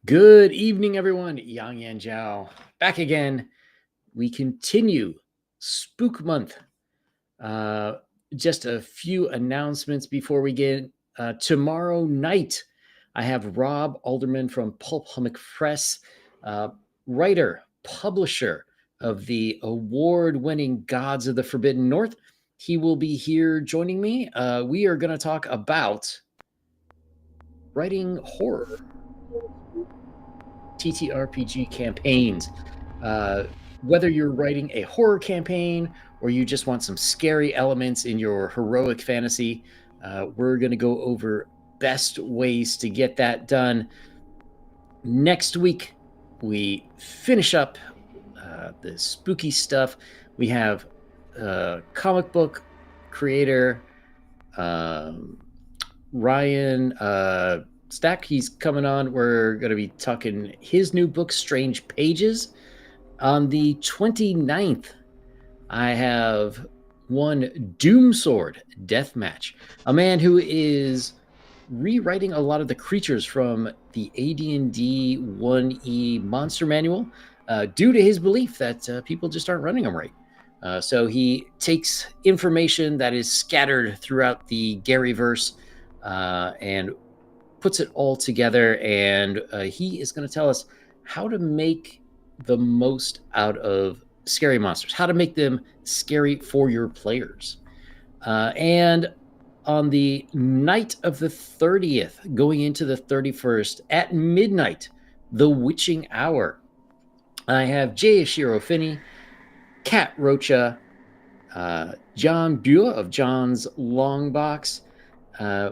Good evening, everyone. Yang Yan Zhao back again. We continue Spook Month. Just a few announcements before we get tomorrow night. I have Rob Alderman from Pulp Hummock Press, uh, writer, publisher of the award-winning Gods of the Forbidden North. He will be here joining me. We are going to talk about writing horror. TTRPG campaigns. Whether you're writing a horror campaign or you just want some scary elements in your heroic fantasy, we're going to go over best ways to get that done. Next week, we finish up the spooky stuff. We have comic book creator Ryan Stack. He's coming on. We're going to be talking his new book, Strange Pages. On the 29th, I have one Doomsword Deathmatch, a man who is rewriting a lot of the creatures from the AD&D 1E monster manual due to his belief that people just aren't running them right. So he takes information that is scattered throughout the Garyverse and puts it all together, and he is going to tell us how to make the most out of scary monsters, how to make them scary for your players. And on the night of the 30th, going into the 31st, at midnight, the witching hour, I have Jay Ashiro Finney, Kat Rocha, John Bua of John's Long Box.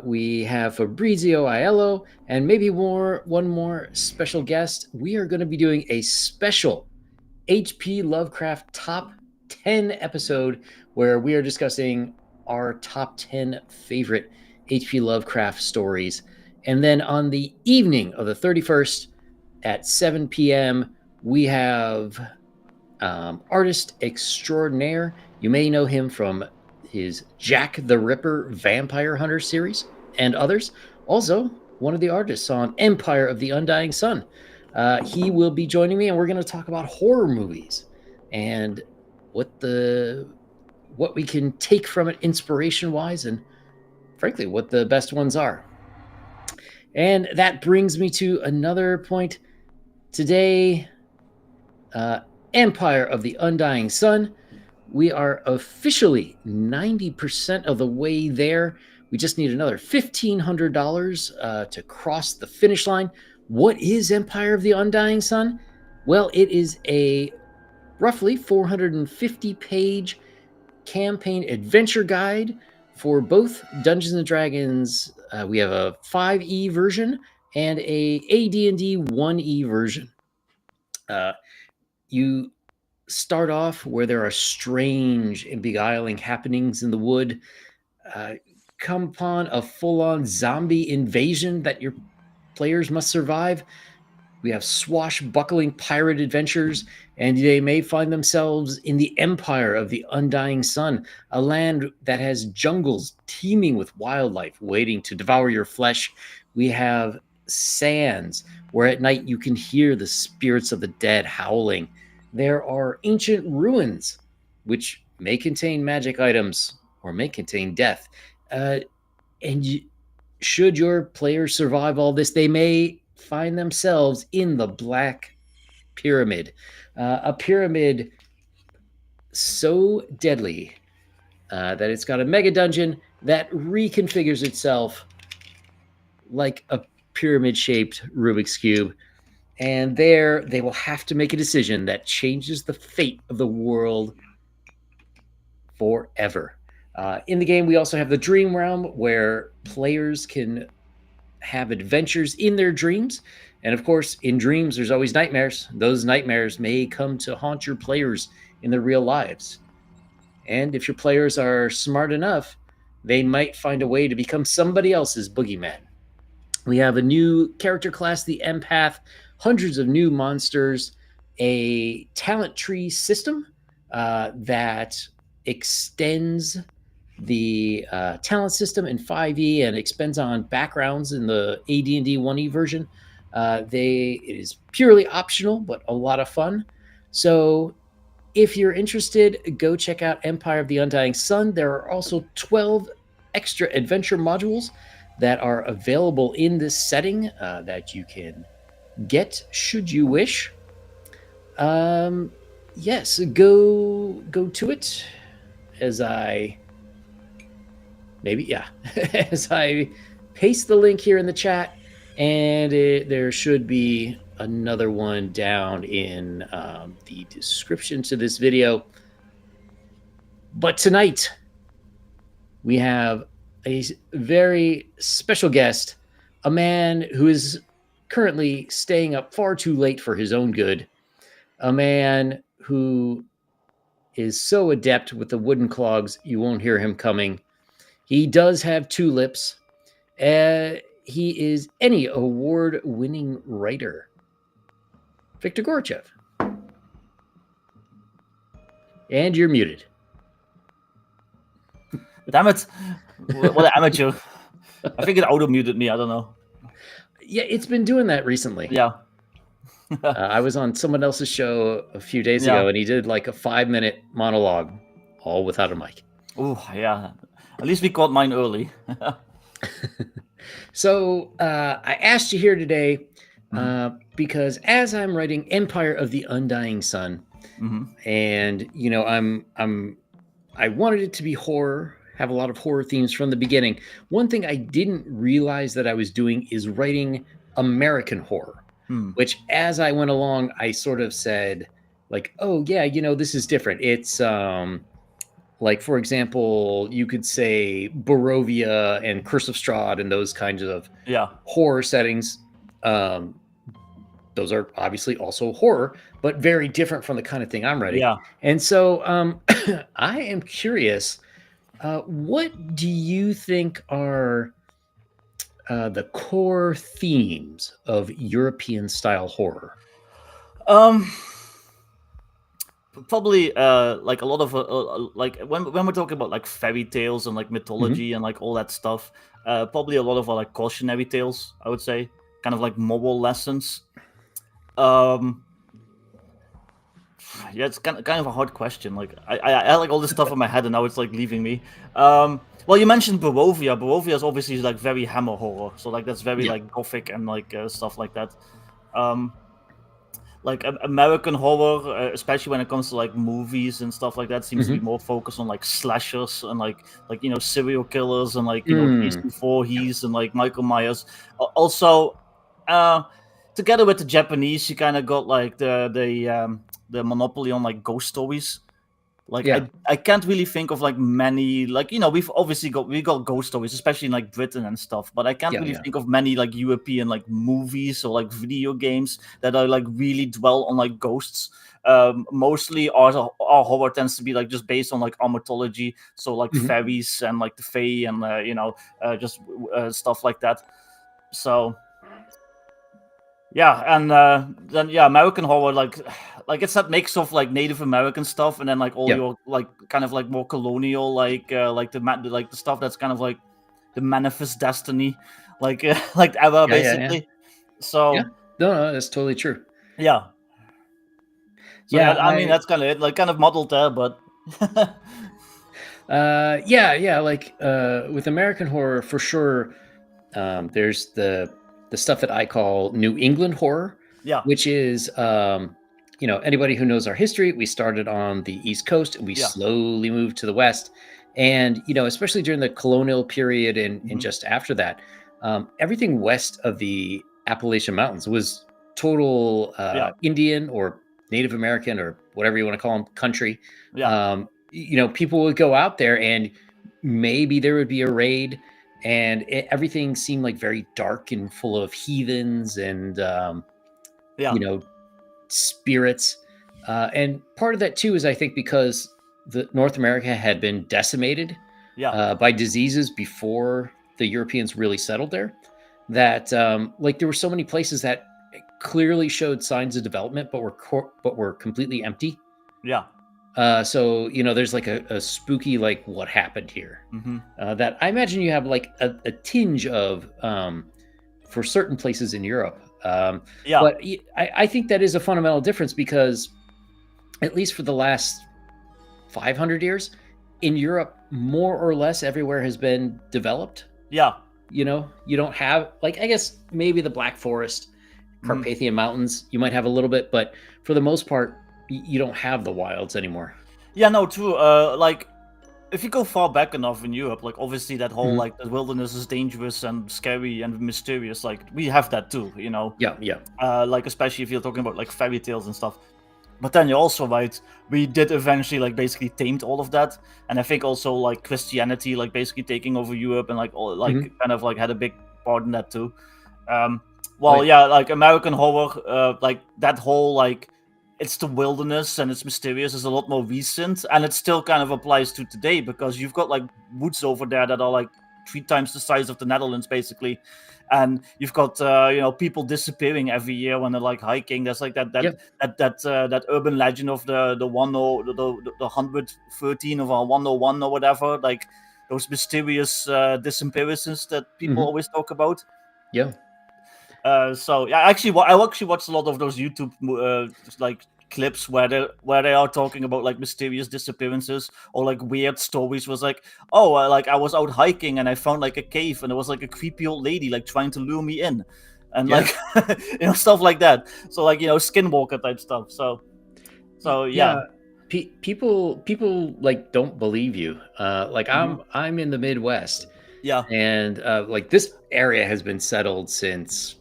We have Fabrizio Aiello, and maybe one more special guest. We are going to be doing a special H.P. Lovecraft top 10 episode where we are discussing our top 10 favorite H.P. Lovecraft stories. And then on the evening of the 31st at 7 p.m., we have artist extraordinaire. You may know him from his Jack the Ripper Vampire Hunter series and others. Also, one of the artists on Empire of the Undying Sun. He will be joining me, and we're going to talk about horror movies and what we can take from it inspiration-wise, and frankly, what the best ones are. And that brings me to another point. Today, Empire of the Undying Sun. We are officially 90% of the way there. We just need another $1,500 to cross the finish line. What is Empire of the Undying Sun? Well, it is a roughly 450-page campaign adventure guide for both Dungeons & Dragons. We have a 5e version and a AD&D 1e version. You start off where there are strange and beguiling happenings in the wood. Come upon a full-on zombie invasion that your players must survive. We have swashbuckling pirate adventures, and they may find themselves in the Empire of the Undying Sun, a land that has jungles teeming with wildlife waiting to devour your flesh. We have sands, where at night you can hear the spirits of the dead howling. There are ancient ruins, which may contain magic items or may contain death. Should your players survive all this, they may find themselves in the Black Pyramid, a pyramid so deadly that it's got a mega dungeon that reconfigures itself like a pyramid-shaped Rubik's Cube. And there they will have to make a decision that changes the fate of the world forever. In the game, we also have the Dream Realm, where players can have adventures in their dreams. And of course, in dreams, there's always nightmares. Those nightmares may come to haunt your players in their real lives. And if your players are smart enough, they might find a way to become somebody else's boogeyman. We have a new character class, the Empath, hundreds of new monsters, a talent tree system that extends the talent system in 5e and expands on backgrounds in the AD&D 1e version. It is purely optional, but a lot of fun. So if you're interested, go check out Empire of the Undying Sun. There are also 12 extra adventure modules that are available in this setting that you can get should you wish. Yes, go to it as I as I paste the link here in the chat, and there should be another one down in the description to this video. But tonight we have a very special guest, a man who is currently staying up far too late for his own good, a man who is so adept with the wooden clogs you won't hear him coming. He does have two lips. He is any award-winning writer, Viktor Gorchev. And you're muted. Damn it. What an amateur. I think it auto-muted me. I don't know. Yeah, it's been doing that recently. Yeah. I was on someone else's show a few days ago, and he did like a 5-minute monologue, all without a mic. Oh, yeah. At least we caught mine early. So I asked you here today because as I'm writing Empire of the Undying Sun, and you know, I wanted it to be horror, have a lot of horror themes from the beginning. One thing I didn't realize that I was doing is writing American horror, which as I went along, I sort of said like, oh yeah, you know, this is different. It's like, for example, you could say Barovia and Curse of Strahd and those kinds of horror settings. Those are obviously also horror, but very different from the kind of thing I'm writing. Yeah. And so I am curious, what do you think are the core themes of European-style horror? Probably like a lot of like when we're talking about like fairy tales and like mythology and like all that stuff, probably a lot of like cautionary tales, I would say, kind of like moral lessons. Yeah, it's kind of a hard question. Like I had like all this stuff in my head and now it's like leaving me. Well, you mentioned Barovia. Barovia is obviously like very Hammer horror, so like that's very like Gothic and like stuff like that. Like American horror, especially when it comes to like movies and stuff like that, seems to be more focused on like slashers and like you know, serial killers and like, you know, Jason Voorhees and like Michael Myers. Also, together with the Japanese, you kind of got like the monopoly on like ghost stories. Like I can't really think of like many, like, you know, we got ghost stories, especially in like Britain and stuff, but I can't really think of many like European like movies or like video games that are like really dwell on like ghosts. Mostly our horror tends to be like just based on like our mythology, so like fairies and like the fae and you know, just stuff like that. So yeah, and then American horror, like it's that mix of like Native American stuff and then like all your like kind of like more colonial like the stuff that's kind of like the manifest destiny, like like era basically. So no, that's totally true. Yeah. So I mean that's kind of it, like kind of modeled there, but like with American horror for sure. There's the stuff that I call New England horror, which is, you know, anybody who knows our history, we started on the East Coast and we slowly moved to the West. And, you know, especially during the colonial period and just after that, everything west of the Appalachian Mountains was total Indian or Native American or whatever you want to call them, country. You know, people would go out there and maybe there would be a raid. And everything seemed like very dark and full of heathens and, you know, spirits. And part of that, too, is I think because North America had been decimated by diseases before the Europeans really settled there, that like there were so many places that clearly showed signs of development, but were completely empty. So, you know, there's like a spooky, like, what happened here? That I imagine you have like a tinge of for certain places in Europe. Yeah. But I think that is a fundamental difference because, at least for the last 500 years, in Europe, more or less everywhere has been developed. Yeah. You know, you don't have, like, I guess maybe the Black Forest, Carpathian Mountains, you might have a little bit, but for the most part, you don't have the wilds anymore. Yeah, no, true. Like, if you go far back enough in Europe, like, obviously that whole, like, the wilderness is dangerous and scary and mysterious, like, we have that too, you know? Yeah, yeah. Like, especially if you're talking about, like, fairy tales and stuff. But then you're also right, we did eventually, like, basically tamed all of that. And I think also, like, Christianity, like, basically taking over Europe and, like, all, like, kind of, like, had a big part in that too. Well, yeah, like, American horror, like, that whole, like, it's the wilderness and it's mysterious is a lot more recent, and it still kind of applies to today because you've got, like, woods over there that are, like, 3 times the size of the Netherlands, basically. And you've got people disappearing every year when they're, like, hiking. There's, like, that urban legend of the 113 of our 101 or whatever, like those mysterious disappearances that people always talk about. Yeah. So yeah, I actually watched a lot of those YouTube like clips where they are talking about, like, mysterious disappearances or, like, weird stories. Was like, oh, like, I was out hiking and I found, like, a cave and there was, like, a creepy old lady, like, trying to lure me in, and like stuff like that. So, like, skinwalker type stuff. So yeah. People like don't believe you. Like, I'm in the Midwest. Yeah. And like, this area has been settled since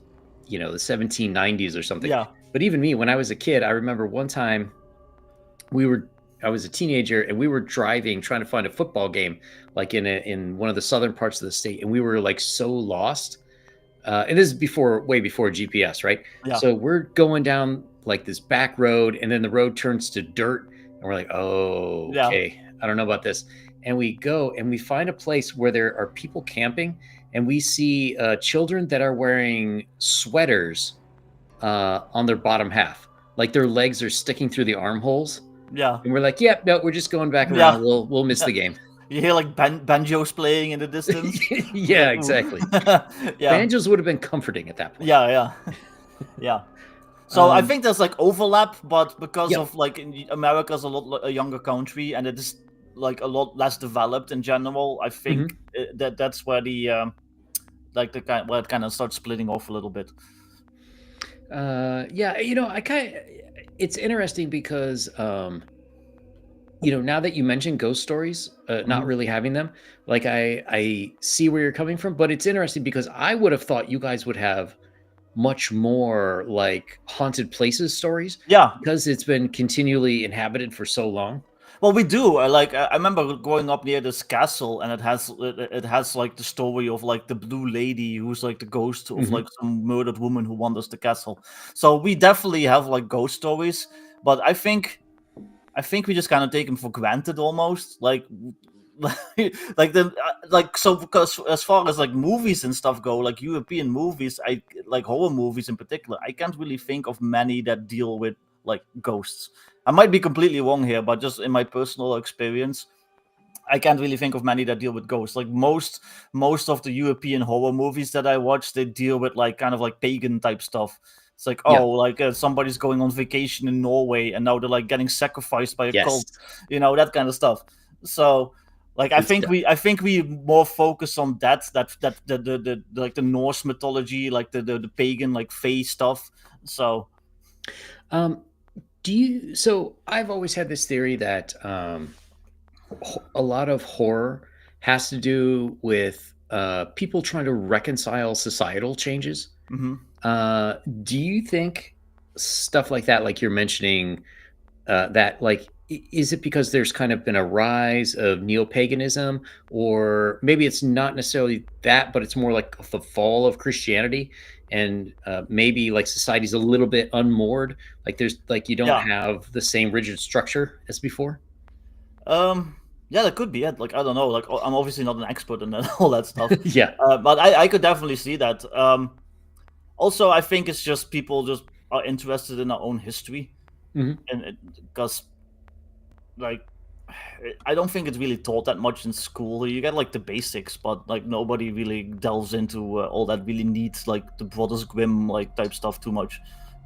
the 1790s or something. Yeah. But even me, when I was a kid, I remember one time I was a teenager and we were driving, trying to find a football game, like in one of the southern parts of the state, and we were, like, so lost. And this is way before GPS, right? Yeah. So we're going down, like, this back road, and then the road turns to dirt, and we're like, oh, okay, I don't know about this. And we go and we find a place where there are people camping, and we see children that are wearing sweaters on their bottom half, like their legs are sticking through the armholes. Yeah. And we're like, yep, no, we're just going back around. We'll miss the game. You hear, like, banjos playing in the distance. Yeah, exactly. Banjos would have been comforting at that point. Yeah. So I think there's, like, overlap, but because of, like, America's a younger country and it is, like, a lot less developed in general, I think that's where the where it kind of starts splitting off a little bit. It's interesting because now that you mention ghost stories, not really having them, like, I see where you're coming from, but it's interesting because I would have thought you guys would have much more, like, haunted places stories. Yeah, because it's been continually inhabited for so long. Well, we do. I remember growing up near this castle, and it has like the story of, like, the blue lady who's, like, the ghost of like some murdered woman who wanders the castle. So we definitely have, like, ghost stories, but I think we just kind of take them for granted almost. Because as far as, like, movies and stuff go, like European movies, like horror movies in particular, I can't really think of many that deal with, like, ghosts. I might be completely wrong here, but just in my personal experience, I can't really think of many that deal with ghosts. Like, most of the European horror movies that I watch, they deal with, like, kind of like pagan type stuff. It's like, somebody's going on vacation in Norway and now they're, like, getting sacrificed by a cult, that kind of stuff. So, like, I think we more focus on the like the Norse mythology, like the pagan, like, fae stuff. So, so I've always had this theory that a lot of horror has to do with people trying to reconcile societal changes. Do you think stuff like that, like you're mentioning, that, like, is it because there's kind of been a rise of neo-paganism, or maybe it's not necessarily that, but it's more like the fall of Christianity, and maybe, like, society's a little bit unmoored, like there's, like, you don't have the same rigid structure as before? Yeah, that could be it. Like, I don't know. Like, I'm obviously not an expert in all that stuff. Yeah. But I could definitely see that. Also, I think it's just people just are interested in their own history, and because, like, I don't think it's really taught that much in school. You get like the basics, but like nobody really delves into all that really neat, like the Brothers Grimm like type stuff too much.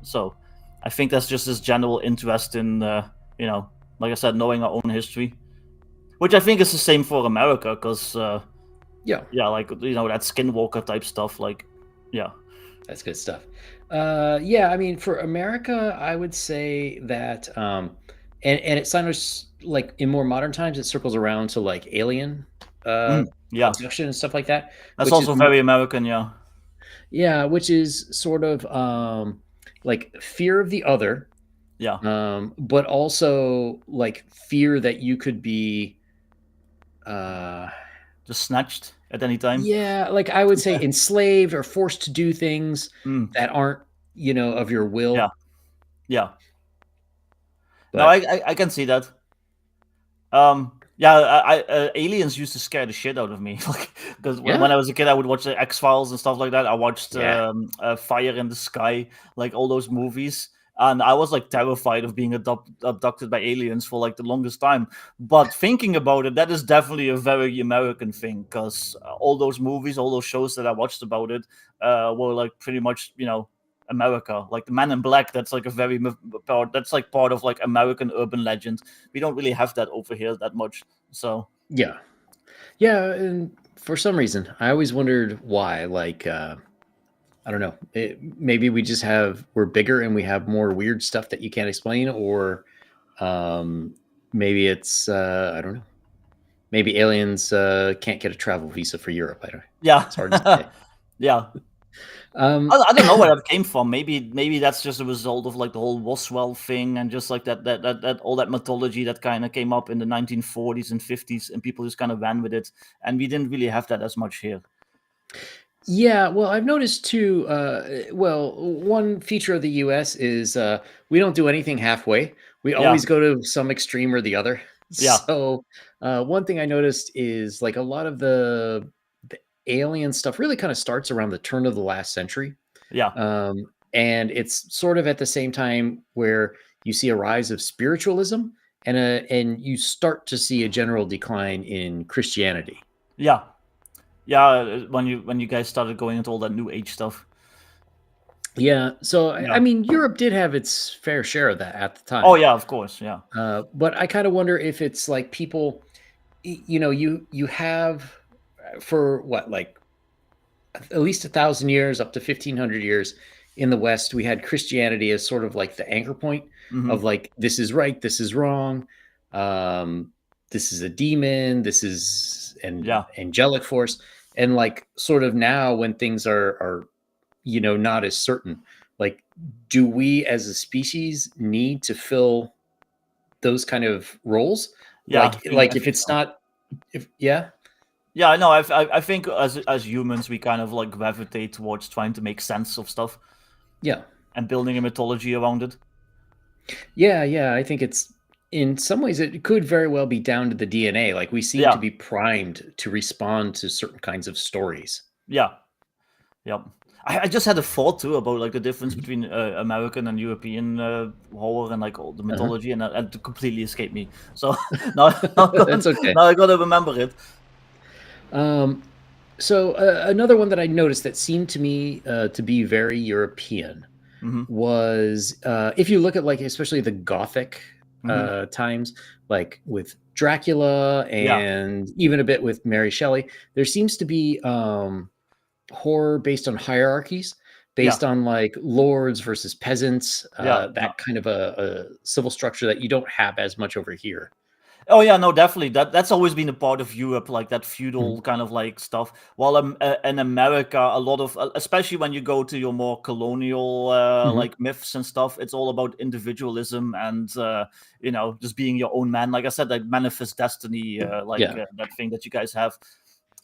So I think that's just this general interest in like I said, knowing our own history, which I think is the same for America, because Yeah, like that Skinwalker type stuff, like yeah. that's good stuff. Yeah, I mean, for America, I would say that, and it sounds like in more modern times, it circles around to like alien Yeah, abduction and stuff like that, that's which is also very American. Yeah, yeah, which is sort of like fear of the other, yeah, but also like fear that you could be, uh, just snatched at any time. yeah, like I would say enslaved or forced to do things Mm, that aren't, of your yeah, will. yeah. No, But I can see that. Yeah, aliens used to scare the shit out of me. Like, because when yeah, I was a kid, I would watch the X-Files and stuff like that. I watched yeah. Fire in the Sky, like all those movies, and I was like terrified of being abducted by aliens for like the longest time. But thinking about it, that is definitely a very American thing, because all those movies, all those shows that I watched about it, were like pretty much America, like the Man in Black. That's like a very that's like part of like American urban legend. We don't really have that over here that much. So Yeah. Yeah, and for some reason, I always wondered why. Like, I don't know. Maybe we're bigger and we have more weird stuff that you can't explain, or maybe it's I don't know. Maybe aliens can't get a travel visa for Europe. I don't. yeah, It's hard to say. yeah. I don't know where that came from. Maybe that's just a result of like the whole Roswell thing, and just like that all that mythology that kind of came up in the 1940s and 50s, and people just kind of ran with it, and we didn't really have that as much here. Yeah, well, I've noticed too. Well, one feature of the U.S. is we don't do anything halfway. We Yeah, always go to some extreme or the other. yeah, So, one thing I noticed is like a lot of the alien stuff really kind of starts around the turn of the last century, yeah. um, and it's sort of at the same time where you see a rise of spiritualism and you start to see a general decline in Christianity. Yeah, yeah. When you guys started going into all that new age stuff. Yeah, so I Yeah. mean, Europe did have its fair share of that at the Oh time, yeah, of course. Yeah. but I kind of wonder if it's like people, you have for what, like at least 1,000 years, up to 1,500 years in the West, we had Christianity as sort of like the anchor point Hmm. of like this is right, this is wrong, um, this is a demon, this is an Yeah. angelic force, and like sort of now when things are not as certain, like do we as a species need to fill those kind of roles, Yeah. like I like if think it's so. not, if yeah, Yeah. I know. I think as humans, we kind of like gravitate towards trying to make sense of stuff yeah, and building a mythology around it. yeah, I think it's, in some ways it could very well be down to the DNA, like we seem to Yeah. be primed to respond to certain kinds of stories. Yeah. Yep. I just had a thought too about like the difference Mhm. between American and European horror and like all the Uh-huh. mythology, and it completely escaped me. So now, now, That's okay. now I gotta remember it. um so another one that I noticed that seemed to me to be very European Hmm. was, if you look at like especially the Gothic Hmm. times, like with Dracula Yeah. and even a bit with Mary Shelley, there seems to be horror based on hierarchies, Yeah. based on like lords versus peasants, Yeah. Yeah. that kind of a civil structure that you don't have as much over here. Oh yeah, no, definitely. That's always been a part of Europe, like that Mhm. feudal kind of like stuff. While in America, a lot of, especially when you go to your more colonial Mhm. like myths and stuff, it's all about individualism and just being your own man. Like I said, that manifest destiny, Yeah. that thing that you guys have.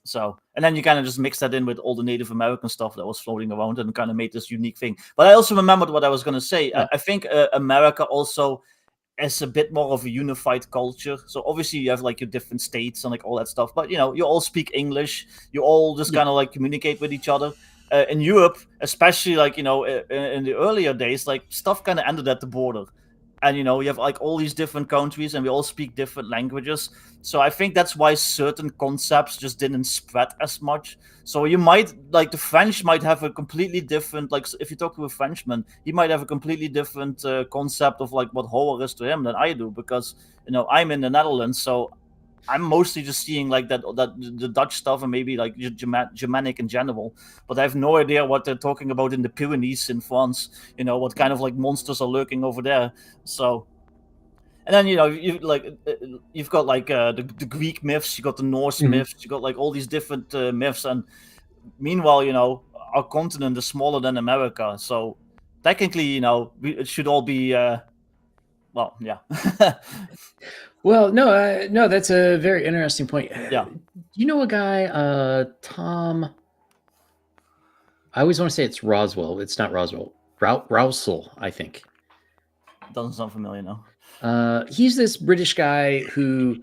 So, and then you kind of just mix that in with all the Native American stuff that was floating around and kind of made this unique thing. But I also remembered what I was going to say. Yeah. I think America also as a bit more of a unified culture. So obviously you have like your different states and like all that stuff, but you all speak English. You all just Yeah. kind of like communicate with each other. In Europe, especially like in the earlier days, like stuff kind of ended at the border, and you have like all these different countries, and we all speak different languages. So I think that's why certain concepts just didn't spread as much. So you might like the French might have a completely different, like if you talk to a Frenchman, he might have a completely different concept of like what horror is to him than I do, because I'm in the Netherlands, so I'm mostly just seeing like that the Dutch stuff and maybe like Germanic in general, but I have no idea what they're talking about in the Pyrenees in France. What kind of like monsters are lurking over there. So, and then you've got like the Greek myths, you got the Norse myths, you got like all these different myths, and meanwhile, our continent is smaller than America, so technically, it should all be. Well, yeah. Well, no, that's a very interesting point. Yeah. You know a guy, Tom? I always want to say it's Roswell. It's not Roswell. Rousel, I think. Doesn't sound familiar now. He's this British guy who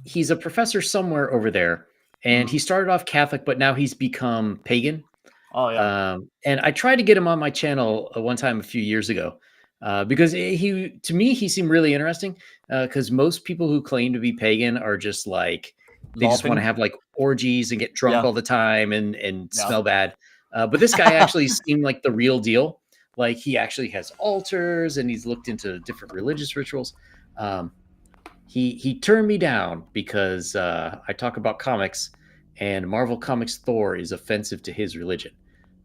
he's a professor somewhere over there, and he started off Catholic, but now he's become pagan. Oh yeah. And I tried to get him on my channel one time a few years ago. Because to me, he seemed really interesting. Because most people who claim to be pagan are just like they just want to have like orgies and get drunk all the time and smell bad. But this guy actually seemed like the real deal. Like he actually has altars and he's looked into different religious rituals. He turned me down because I talk about comics, and Marvel Comics Thor is offensive to his religion.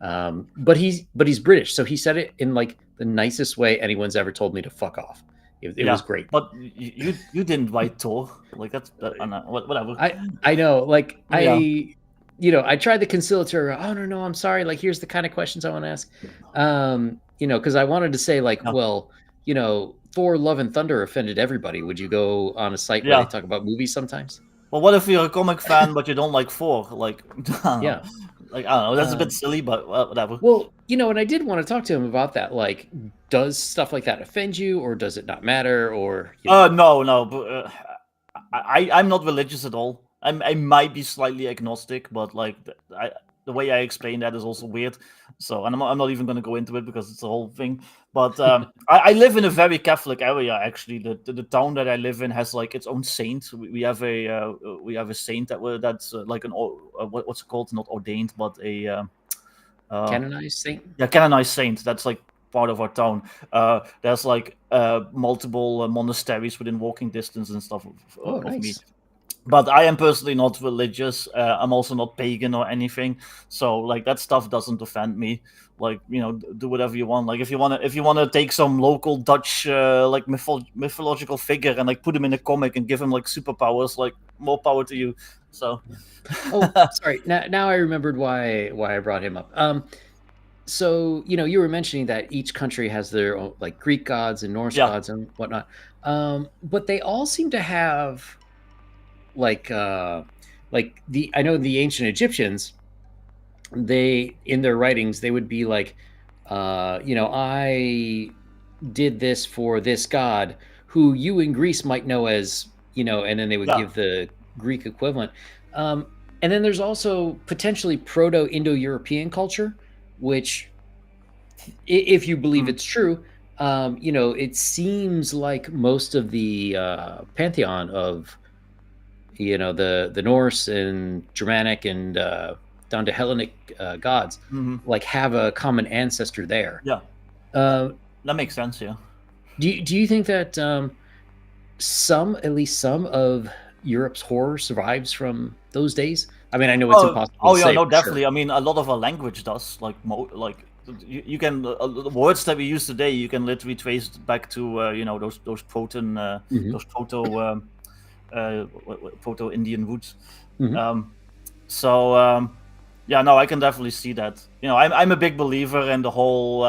But he's British, so he said it in like the nicest way anyone's ever told me to fuck off. It was great. But you didn't write Thor, like that's whatever. I know, like I tried the conciliatory. Oh no, I'm sorry. Like here's the kind of questions I want to ask. Because I wanted to say like, well, Thor: Love and Thunder offended everybody. Would you go on a site where they talk about movies sometimes? Well, what if you're a comic fan but you don't like Thor? Like, yeah. Like, I don't know, that's a bit silly, but whatever. Well, and I did want to talk to him about that. Like, does stuff like that offend you, or does it not matter? Or no, but I'm not religious at all. I might be slightly agnostic, but like the way I explain that is also weird. So, and I'm not even going to go into it because it's a whole thing. But I live in a very Catholic area. Actually, the town that I live in has like its own saint. We have a saint that's like what's it called? Not ordained, but a canonized saint. Yeah, canonized saint. That's like part of our town. There's like multiple monasteries within walking distance and stuff of nice. me. But I am personally not religious. I'm also not pagan or anything. So like that stuff doesn't offend me. Like, do whatever you want. Like if you want to take some local Dutch like mythological figure and like put him in a comic and give him like superpowers, like more power to you. So oh, sorry. Now I remembered why I brought him up. So, you were mentioning that each country has their own like Greek gods and Norse gods and whatnot. But they all seem to have I know the ancient Egyptians, they in their writings they would be like, I did this for this god who you in Greece might know as, and then they would give the Greek equivalent. And then there's also potentially Proto-Indo-European culture, which, if you believe it's true, it seems like most of the pantheon of the Norse and Germanic and down to Hellenic gods like have a common ancestor there. Yeah, that makes sense. Yeah. Do you think that at least some of Europe's horror survives from those days? I mean, I know it's impossible. Oh yeah, say, no, definitely. Sure. I mean, a lot of our language does. Like, you can the words that we use today, you can literally trace back to those Proto-Indian roots. Yeah, no, I can definitely see that. I'm a big believer in the whole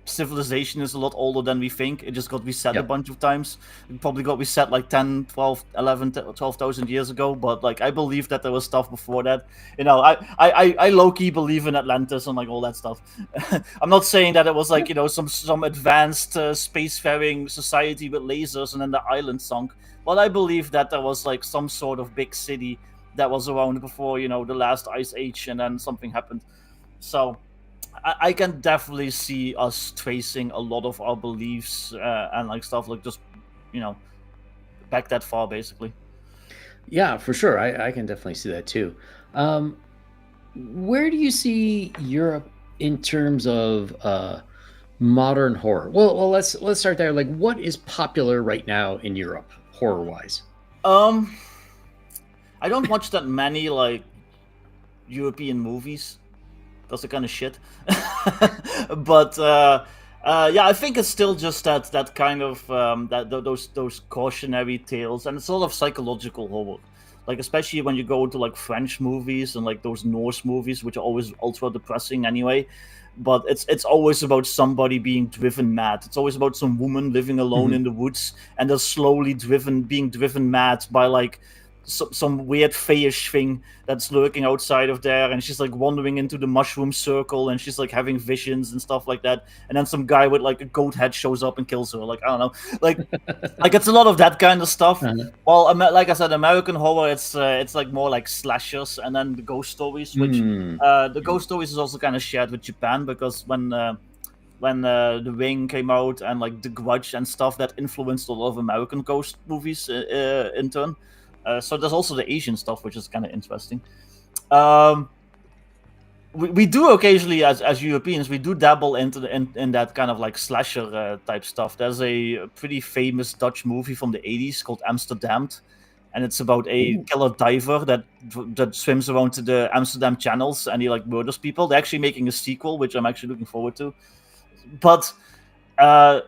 civilization is a lot older than we think. It just got reset a bunch of times. It probably got reset like 10, 12, 11, 12,000 years ago. But like, I believe that there was stuff before that. I low-key believe in Atlantis and like all that stuff. I'm not saying that it was like, some advanced spacefaring society with lasers and then the island sunk. But I believe that there was like some sort of big city that was around before, the last ice age, and then something happened. So I can definitely see us tracing a lot of our beliefs and like stuff like just you know back that far basically. Yeah, for sure. I can definitely see that too. Um, where do you see Europe in terms of modern horror? Let's start there. Like, what is popular right now in Europe, horror wise? Um, I don't watch that many like European movies. That's the kind of shit. But yeah, I think it's still just that kind of those cautionary tales, and it's sort of psychological horror. Like especially when you go to like French movies and like those Norse movies, which are always ultra depressing anyway. But it's always about somebody being driven mad. It's always about some woman living alone Mhm. in the woods, and they're slowly being driven mad by like some weird fayish thing that's lurking outside of there, and she's like wandering into the mushroom circle, and she's like having visions and stuff like that, and then some guy with like a goat head shows up and kills her. Like I don't know, like it's a lot of that kind of stuff. Uh-huh. Well, like I said, American horror, it's like more like slashers, and then the ghost stories, which Mm. the ghost stories is also kind of shared with Japan, because when The Ring came out and like The Grudge and stuff, that influenced a lot of American ghost movies in turn. So there's also the Asian stuff, which is kind of interesting. Um, we do occasionally, as Europeans, we do dabble into in that kind of like slasher type stuff. There's a pretty famous Dutch movie from the 80s called Amsterdam, and it's about a Ooh. killer diver that swims around to the Amsterdam channels, and he like murders people. They're actually making a sequel, which I'm actually looking forward to. But uh,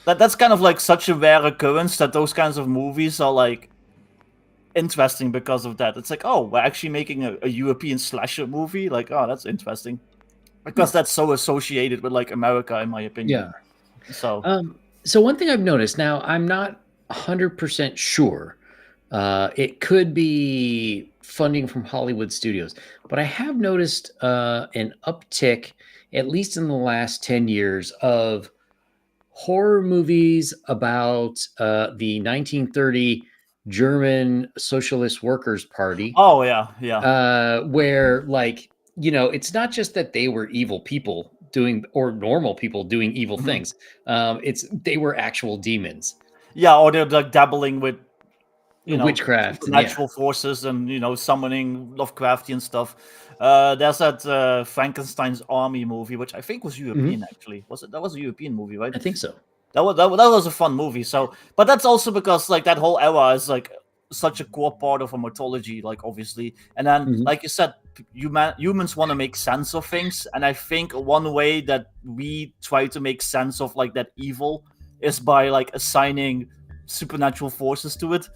that's kind of like such a rare occurrence that those kinds of movies are like interesting because of that. It's like, oh, we're actually making a European slasher movie. Like, oh, that's interesting Hmm. because that's so associated with like America, in my opinion. Yeah. So, So one thing I've noticed now, I'm not 100% sure. It could be funding from Hollywood studios, but I have noticed an uptick, at least in the last 10 years, of horror movies about the 1930 German Socialist Workers' Party, oh yeah, yeah, where, like, it's not just that they were evil people doing, or normal people doing evil hmm things. It's they were actual demons, yeah, or they're like dabbling with witchcraft, and yeah. supernatural forces and summoning Lovecraftian stuff. There's that Frankenstein's Army movie, which I think was European. Mhm. Actually, was it? That was a European movie, right? I think so. That was a fun movie. So, but that's also because like that whole era is like such a core part of a mythology, like obviously. And then, Mhm. like you said, humans want to make sense of things, and I think one way that we try to make sense of like that evil is by like assigning supernatural forces to it.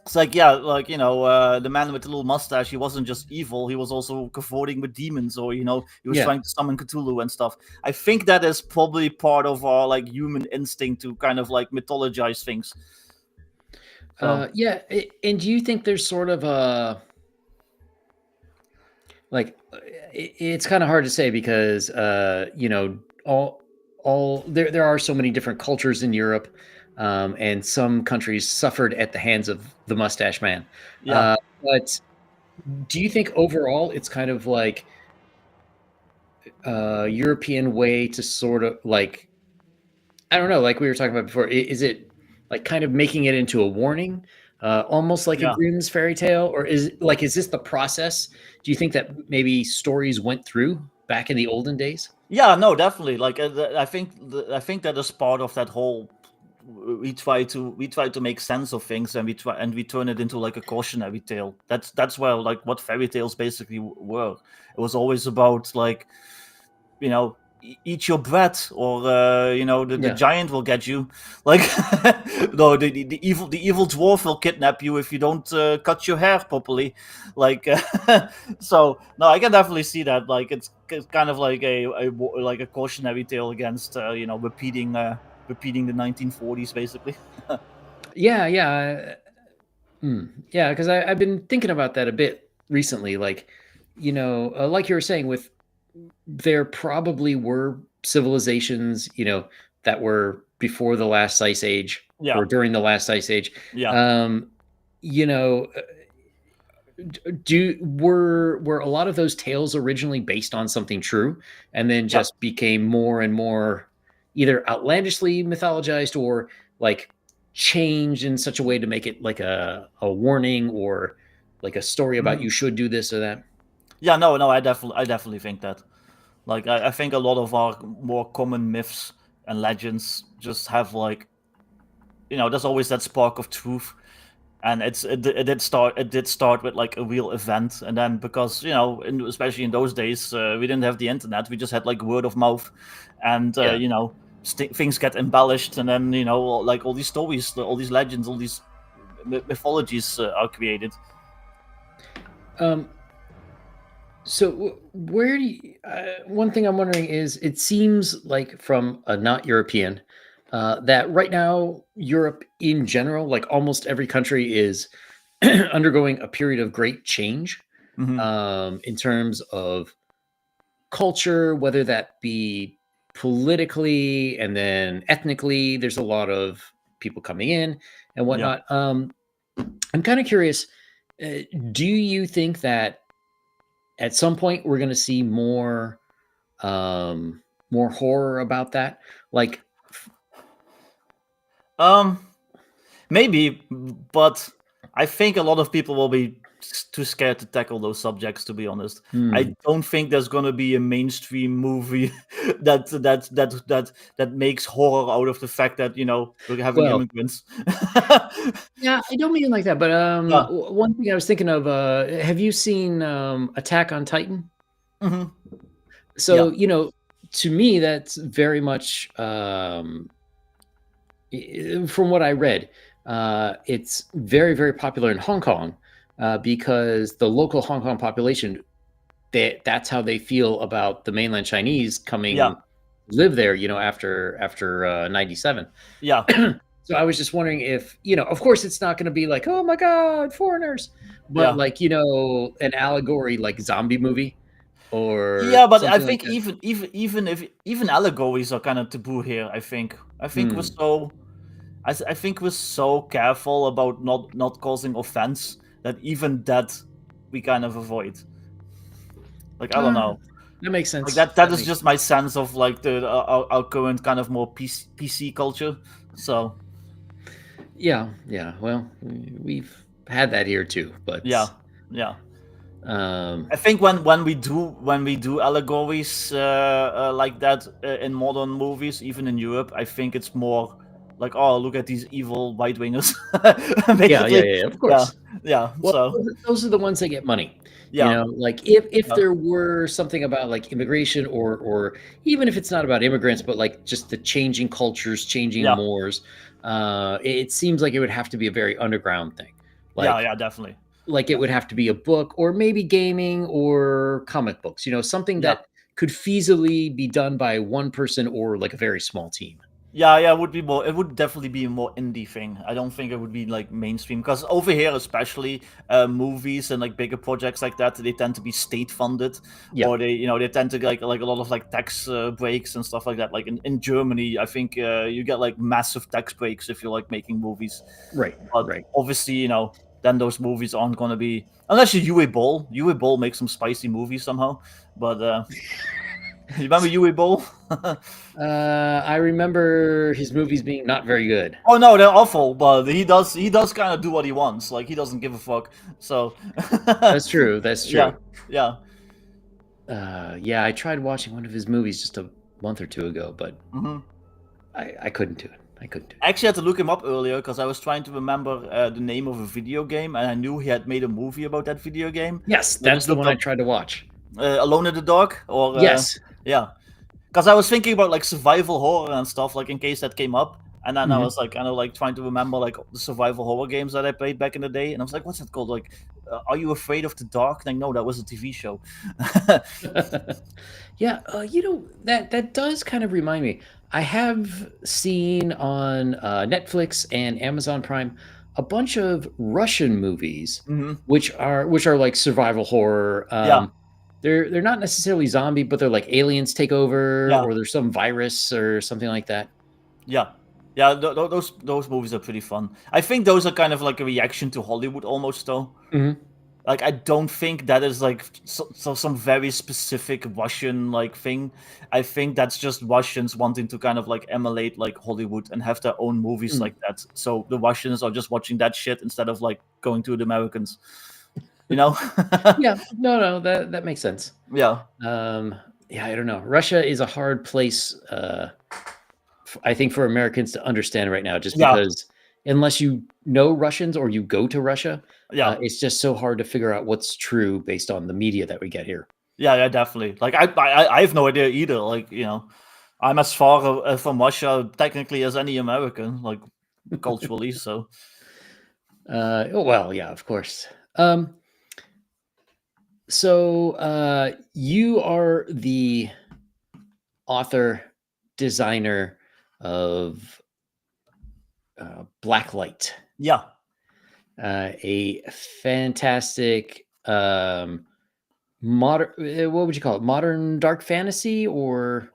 It's like, yeah, like the man with the little mustache, he wasn't just evil, he was also cavorting with demons, or he was Yeah. trying to summon Cthulhu and stuff. I think that is probably part of our like human instinct to kind of like mythologize things. So Yeah. And do you think there's sort of a, like, it's kind of hard to say because all there are so many different cultures in Europe, and some countries suffered at the hands of the mustache man. yeah, But do you think overall it's kind of like a European way to sort of, like, I don't know, like we were talking about before, is it like kind of making it into a warning, almost like a yeah, Grimm's fairy tale, or is this the process? Do you think that maybe stories went through back in the olden days? yeah, no, definitely. Like I think that is part of that whole. We try to make sense of things, and we turn it into like a cautionary tale. That's where like what fairy tales basically were. It was always about like eat your bread, or the Yeah. giant will get you, like no, the evil dwarf will kidnap you if you don't cut your hair properly, like so no, I can definitely see that. Like it's kind of like like a cautionary tale against repeating the 1940s basically. Yeah, yeah. Yeah, because I've been thinking about that a bit recently. Like, like you were saying, with there probably were civilizations, that were before the last ice age Yeah, or during the last ice age. yeah, Um, you know, were a lot of those tales originally based on something true, and then Yeah. just became more and more either outlandishly mythologized or like changed in such a way to make it like a warning or like a story about Mhm. you should do this or that? Yeah, no, I definitely think that. Like, I think a lot of our more common myths and legends just have like, there's always that spark of truth, and it did start with like a real event, and then because especially in those days, we didn't have the internet, we just had like word of mouth, and Yeah. things get embellished, and then like all these stories, all these legends, all these mythologies are created. Um, so where do you, one thing I'm wondering is it seems like from a not European that right now Europe in general, like almost every country is undergoing a period of great change Hmm. in terms of culture, whether that be politically and then ethnically. There's a lot of people coming in and Yeah. whatnot. I'm kind of curious. Do you think that at some point we're going to see more horror about that? Like, um Maybe, but I think a lot of people will be too scared to tackle those subjects. To be honest, I hmm, don't think there's gonna be a mainstream movie that makes horror out of the fact that we're having well, immigrants. yeah, I don't mean it like that, but Yeah. one thing I was thinking of, have you seen Attack on Titan? Hmm. So, Yeah. to me, that's very much from what I read, it's very, very popular in Hong Kong because the local Hong Kong population, that's how they feel about the mainland Chinese Yeah. coming live there, after 97. Yeah. So I was just wondering if, of course it's not going to be like, oh my God, foreigners, but Yeah. like, an allegory like zombie movie Yeah, or but I something like think that. even allegories are kind of taboo here. I think we're Hmm. so I think we're so careful about not causing offense that even that we kind of avoid. Like, I don't Ah, know. that makes Like, sense. that That is makes just my sense of like our current kind of more PC culture. So Yeah, yeah. Well, we've had that here too, but yeah, yeah. um, I think when we do allegories like that in modern movies, even in Europe, I think it's more like, oh, look at these evil right wingers, yeah, yeah, basically. yeah, of Yeah, course. yeah. Well, So those are the ones that get money. yeah, Like if yeah, there were something about like immigration or even if it's not about immigrants, but like just the changing cultures, changing yeah, mores, it seems like it would have to be a very underground thing. yeah, Like yeah. Definitely. like it would have to be a book or maybe gaming or comic books, something Yeah. that could feasibly be done by one person or like a very small team. Yeah, yeah, it would be more. It would definitely be a more indie thing. I don't think it would be like mainstream because over here, especially movies and like bigger projects like that, they tend to be state funded, Yeah. or they tend to like a lot of like tax breaks and stuff like that. Like in Germany, I think you get like massive tax breaks if you're like making movies. Right. But Right. obviously, then those movies aren't gonna be unless you're Uwe Boll. Uwe Boll makes some spicy movies somehow. But you remember Uwe Boll? I remember his movies being not very good. Oh no, they're awful, but he does kind of do what he wants. Like, he doesn't give a fuck. So That's true. That's yeah, true. yeah. Yeah, I tried watching one of his movies just a month or two ago, but Hmm. I couldn't do it. I couldn't do I it. actually had to look him up earlier because I was trying to remember the name of a video game, and I knew he had made a movie about that video game. Yes, So I that's just the looked one I up tried to watch. Alone in the Dark, or Yes. yeah, because I was thinking about like survival horror and stuff, like in case that came up. And then I Mhm. was like, kind of like trying to remember like the survival horror games that I played back in the day, and I was like, "What's that called? Like, Are You Afraid of the Dark?" Like, no, that was a TV show. Yeah, that does kind of remind me. I have seen on Netflix and Amazon Prime a bunch of Russian movies, Hmm. which are like survival horror. Yeah, They're not necessarily zombie, but they're like aliens take over, yeah, or there's some virus or something like that. yeah, yeah. Those movies are pretty fun. I think those are kind of like a reaction to Hollywood almost, though. Mhm. Like, I don't think that is like some very specific Russian like thing. I think that's just Russians wanting to kind of like emulate like Hollywood and have their own movies Mm. like that. So the Russians are just watching that shit instead of like going to the Americans. You know? Yeah, no, that makes sense. Yeah. Yeah, I don't know. Russia is a hard place, I think, for Americans to understand right now, just Yeah. because unless you know Russians or you go to Russia, Yeah. it's just so hard to figure out what's true based on the media that we get here. Yeah, yeah, definitely. Like I have no idea either. Like, I'm as far from Russia technically as any American, like culturally. So Oh, well, yeah, of course. Um, so you are the author, designer of Blacklight, yeah, a fantastic modern. What would you call it? Modern dark fantasy or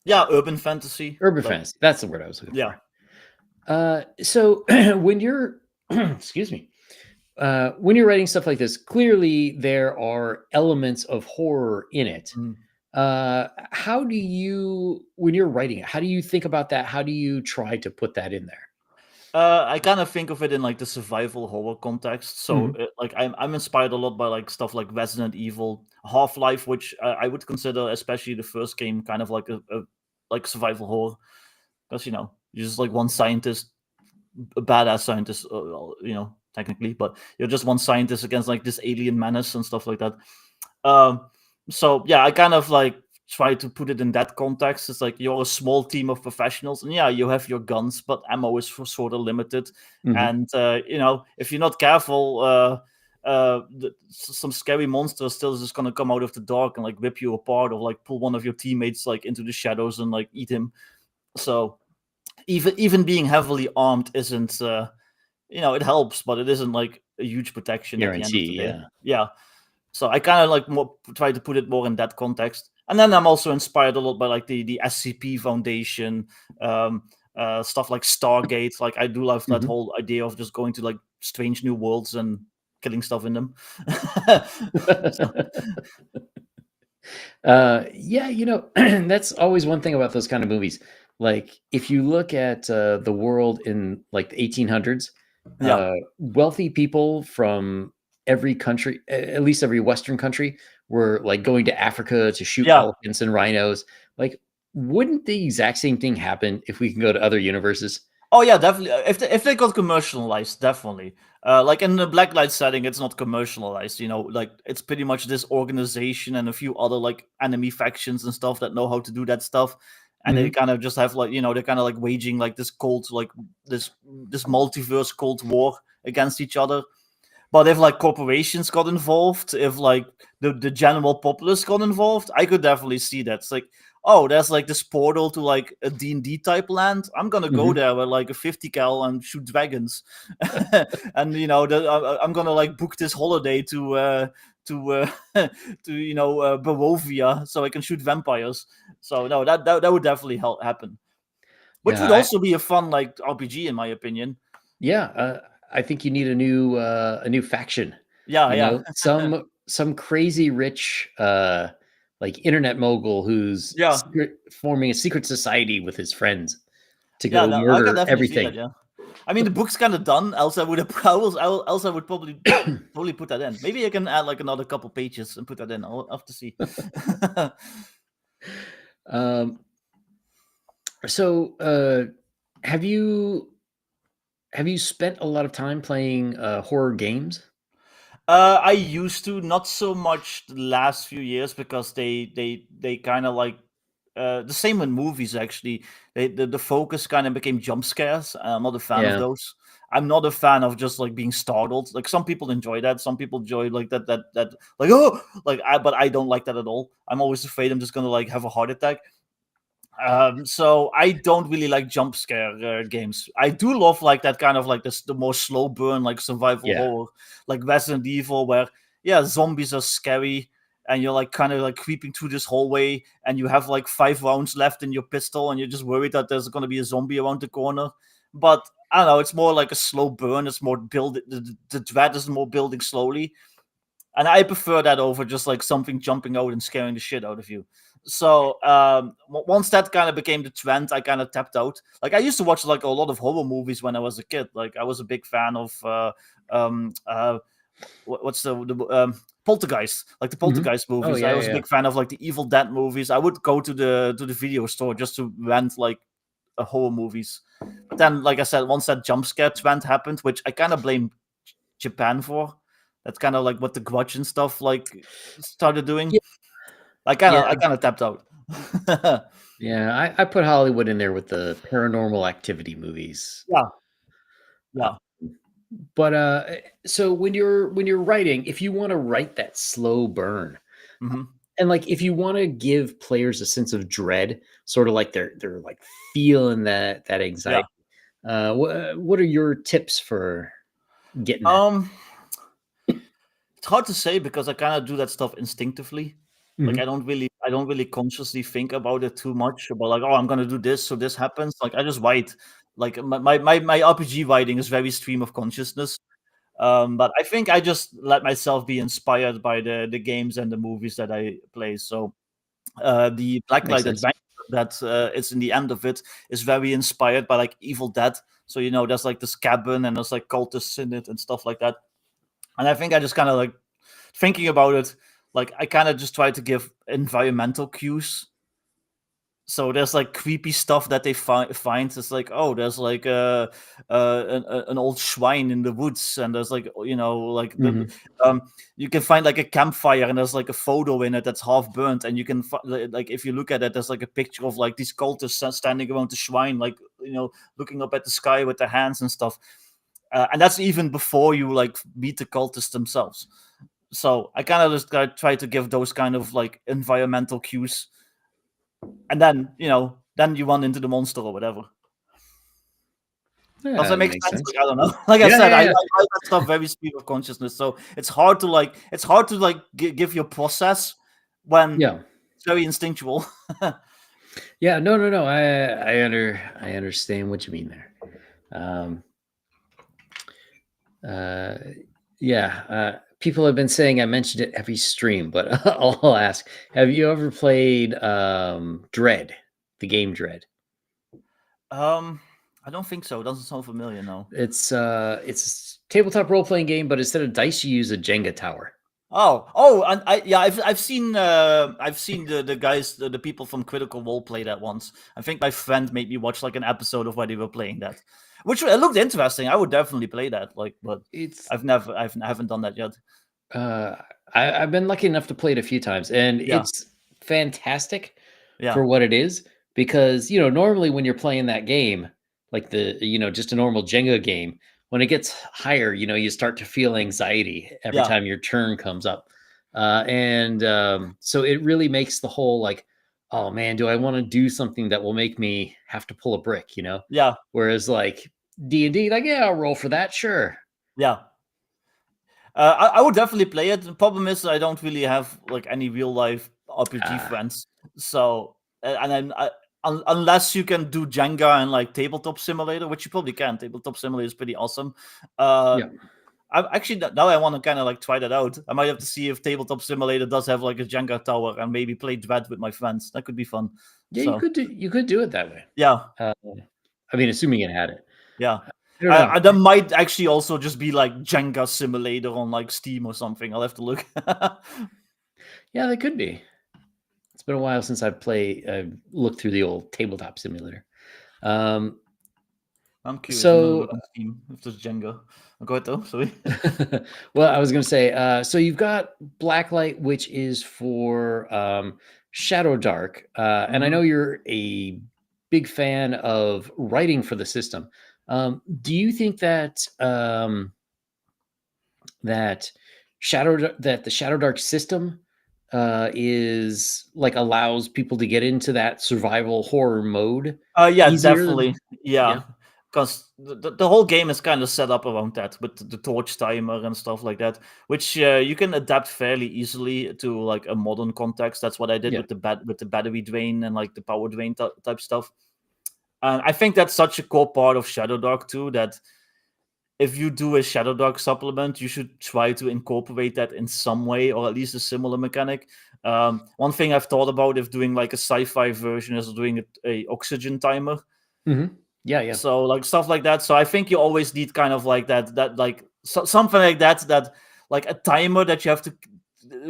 yeah, urban fantasy. urban Like, fantasy? That's the word I was looking yeah. for. So when you're, excuse me, when you're writing stuff like this, clearly there are elements of horror in it. Mm. How do you, when you're writing it, how do you think about that? How do you try to put that in there? I kind of think of it in like the survival horror context. So, Mhm. like, I'm inspired a lot by like stuff like Resident Evil, Half Life, which I would consider, especially the first game, kind of like a like survival horror, because you're just like one scientist, a badass scientist, technically, but you're just one scientist against like this alien menace and stuff like that. Um, so yeah, I kind of like try to put it in that context. It's like you're a small team of professionals, and yeah, you have your guns, but ammo is sort of limited. Mhm. And if you're not careful, some scary monster is still just gonna come out of the dark and like rip you apart, or like pull one of your teammates like into the shadows and like eat him. So even being heavily armed isn't it helps, but it isn't like a huge protection at the end of the Guarantee, day. yeah. Yeah. So I kind of like more try to put it more in that context. And then I'm also inspired a lot by like the SCP Foundation, stuff like Stargate. Like, I do love that Mhm. whole idea of just going to like strange new worlds and killing stuff in them. So, Yeah, that's always one thing about those kind of movies. Like, if you look at the world in like the 1800s, yeah, wealthy people from every country, at least every Western country, were like going to Africa to shoot yeah. elephants and rhinos. Like, wouldn't the exact same thing happen if we can go to other universes? Oh yeah, definitely. If they got commercialized, definitely. Like in the Blacklight setting, it's not commercialized. Like, it's pretty much this organization and a few other like enemy factions and stuff that know how to do that stuff, and they Mhm. kind of just have like they're kind of like waging like this cold like this multiverse cold war against each other. But if like corporations got involved, if like the general populace got involved, I could definitely see that. It's like, oh, there's like this portal to like a D&D type land. I'm gonna go Mhm. there with like a 50 cal and shoot dragons, and I'm gonna like book this holiday to Barovia so I can shoot vampires. So no, that would definitely happen. Which Yeah, would also be a fun like RPG in my opinion. yeah, I think you need a new faction. Yeah, yeah, Some crazy rich like internet mogul who's yeah. forming a secret society with his friends to Yeah, go no, I can murder definitely see that. everything. Yeah, I mean the book's kind of done. Else I would have. Else I would probably put that in. Maybe I can add like another couple pages and put that in. I'll have to see. um, so have you spent a lot of time playing horror games? I used to, not so much the last few years, because they kind of like the same in movies actually. The focus kind of became jump scares. I'm not a fan of Yeah. those. I'm not a fan of just like being startled. Like, some people enjoy that. Some people enjoy like that like, oh, like but I don't like that at all. I'm always afraid I'm just gonna like have a heart attack. So I don't really like jump scare games. I do love like that kind of like the more slow burn like survival Yeah. horror, like Resident Evil, where yeah, zombies are scary and you're like kind of like creeping through this hallway and you have like 5 rounds left in your pistol and you're just worried that there's gonna be a zombie around the corner. but I don't know. It's more like a slow burn. It's more build. The dread is more building slowly, and I prefer that over just like something jumping out and scaring the shit out of you. So once that kind of became the trend, I kind of tapped out. Like I used to watch like a lot of horror movies when I was a kid. Like I was a big fan of um, uh, what's the Poltergeist, like the Mhm. Poltergeist Oh, movies. I yeah, was a yeah. big fan of like the Evil Dead movies. I would go to the video store just to rent like horror movies. But then, like I said, once that jump scare trend happened, which I kind of blame Japan for, that's kind of like what the Grudge and stuff like started doing. Yeah, yeah, I kind of tapped out. yeah, I put Hollywood in there with the Paranormal Activity movies. Yeah, Uh, yeah. but, so when you're writing, if you wanna write that slow burn, Hmm. and, like, if you wanna give players a sense of dread, sorta like they're, like, feeling that Yeah. anxiety, what are your tips for getting that? Um, it's hard to say because I kind of do that stuff instinctively. Like Mhm. I don't really consciously think about it too much about like, oh, I'm gonna do this, so this happens. Like I just write. Like my RPG writing is very stream of consciousness. But I think I just let myself be inspired by the games and the movies that I play. So the Makes Blacklight sense. Adventure that it's in the end of it is very inspired by like Evil Dead. So there's like this cabin and there's like cultists in it and stuff like that. And I think I just kind of like thinking about it, like I kind of just try to give environmental cues. So there's like creepy stuff that they find. It's like, oh, there's like an old shrine in the woods, and there's like like Mhm. you can find like a campfire, and there's like a photo in it that's half burnt, and you can like if you look at it, there's like a picture of like these cultists standing around the shrine, like looking up at the sky with their hands and stuff. And that's even before you like meet the cultists themselves. So I kind of just try to give those kind of like environmental cues, and then then you run into the monster or whatever. Does Yeah, that that make makes sense? sense. Like I don't know. Like I Yeah, said, yeah, I yeah. write that stuff very speed of consciousness, so it's hard to like give your process when Yeah. it's very instinctual. Yeah, no, no, no, I understand what you mean there. Um, uh, yeah, people have been saying I mentioned it every stream, but I'll ask, have you ever played, Dread, the game Dread? um, I don't think so. It doesn't sound familiar now. It's a tabletop role-playing game, but instead of dice, you use a Jenga tower. Oh, and I've seen the guys the people from Critical Role play that once. I think my friend made me watch like an episode of where they were playing that, which it looked interesting. I would definitely play that. Like, but It's I haven't done that yet. Uh, I've been lucky enough to play it a few times, and Yeah, it's fantastic yeah, for what it is because, normally when you're playing that game, like just a normal Jenga game, when it gets higher, you start to feel anxiety every yeah, time your turn comes up. And so it really makes the whole like, oh man, do I want to do something that will make me have to pull a brick? yeah, Whereas like D&D, like, yeah, I'll roll for that, sure. yeah. I would definitely play it. The problem is I don't really have like any real life RPG Ah, friends. So and then unless you can do Jenga and like Tabletop Simulator, which you probably can. Tabletop Simulator is pretty awesome. Uh, yeah. I'm actually now I want to kind of like try that out. I might have to see if Tabletop Simulator does have like a Jenga tower and maybe play Dread with my friends. That could be fun. Yeah, So you could do it that way. yeah, Uh, I mean, assuming it had it. yeah. I don't know. There might actually also just be like Jenga Simulator on like Steam or something. I'll have to look. Yeah, they could be. It's been a while since I've looked through the old tabletop simulator. Um, I'm curious. I'm gonna so, look on Steam if there's Jenga. Go ahead though. Sorry. well, I was going to say, so you've got Blacklight, which is for Shadow Dark, and I Hmm. know you're a big fan of writing for the system. Do you think that that the Shadow Dark system is like allows people to get into that survival horror mode Yeah, easier than definitely. Yeah, yeah. because the whole game is kind of set up around that with the torch timer and stuff like that, which you can adapt fairly easily to like a modern context. That's what I did Yeah. with the battery drain and like the power drain type stuff. And I think that's such a core part of Shadow Dark too, that if you do a Shadow Dark supplement, you should try to incorporate that in some way, or at least a similar mechanic. One thing I've thought about if doing like a sci-fi version is doing a oxygen timer. Mm-hmm. Yeah. So like stuff like that. So I think you always need kind of like that like something like that like a timer that you have to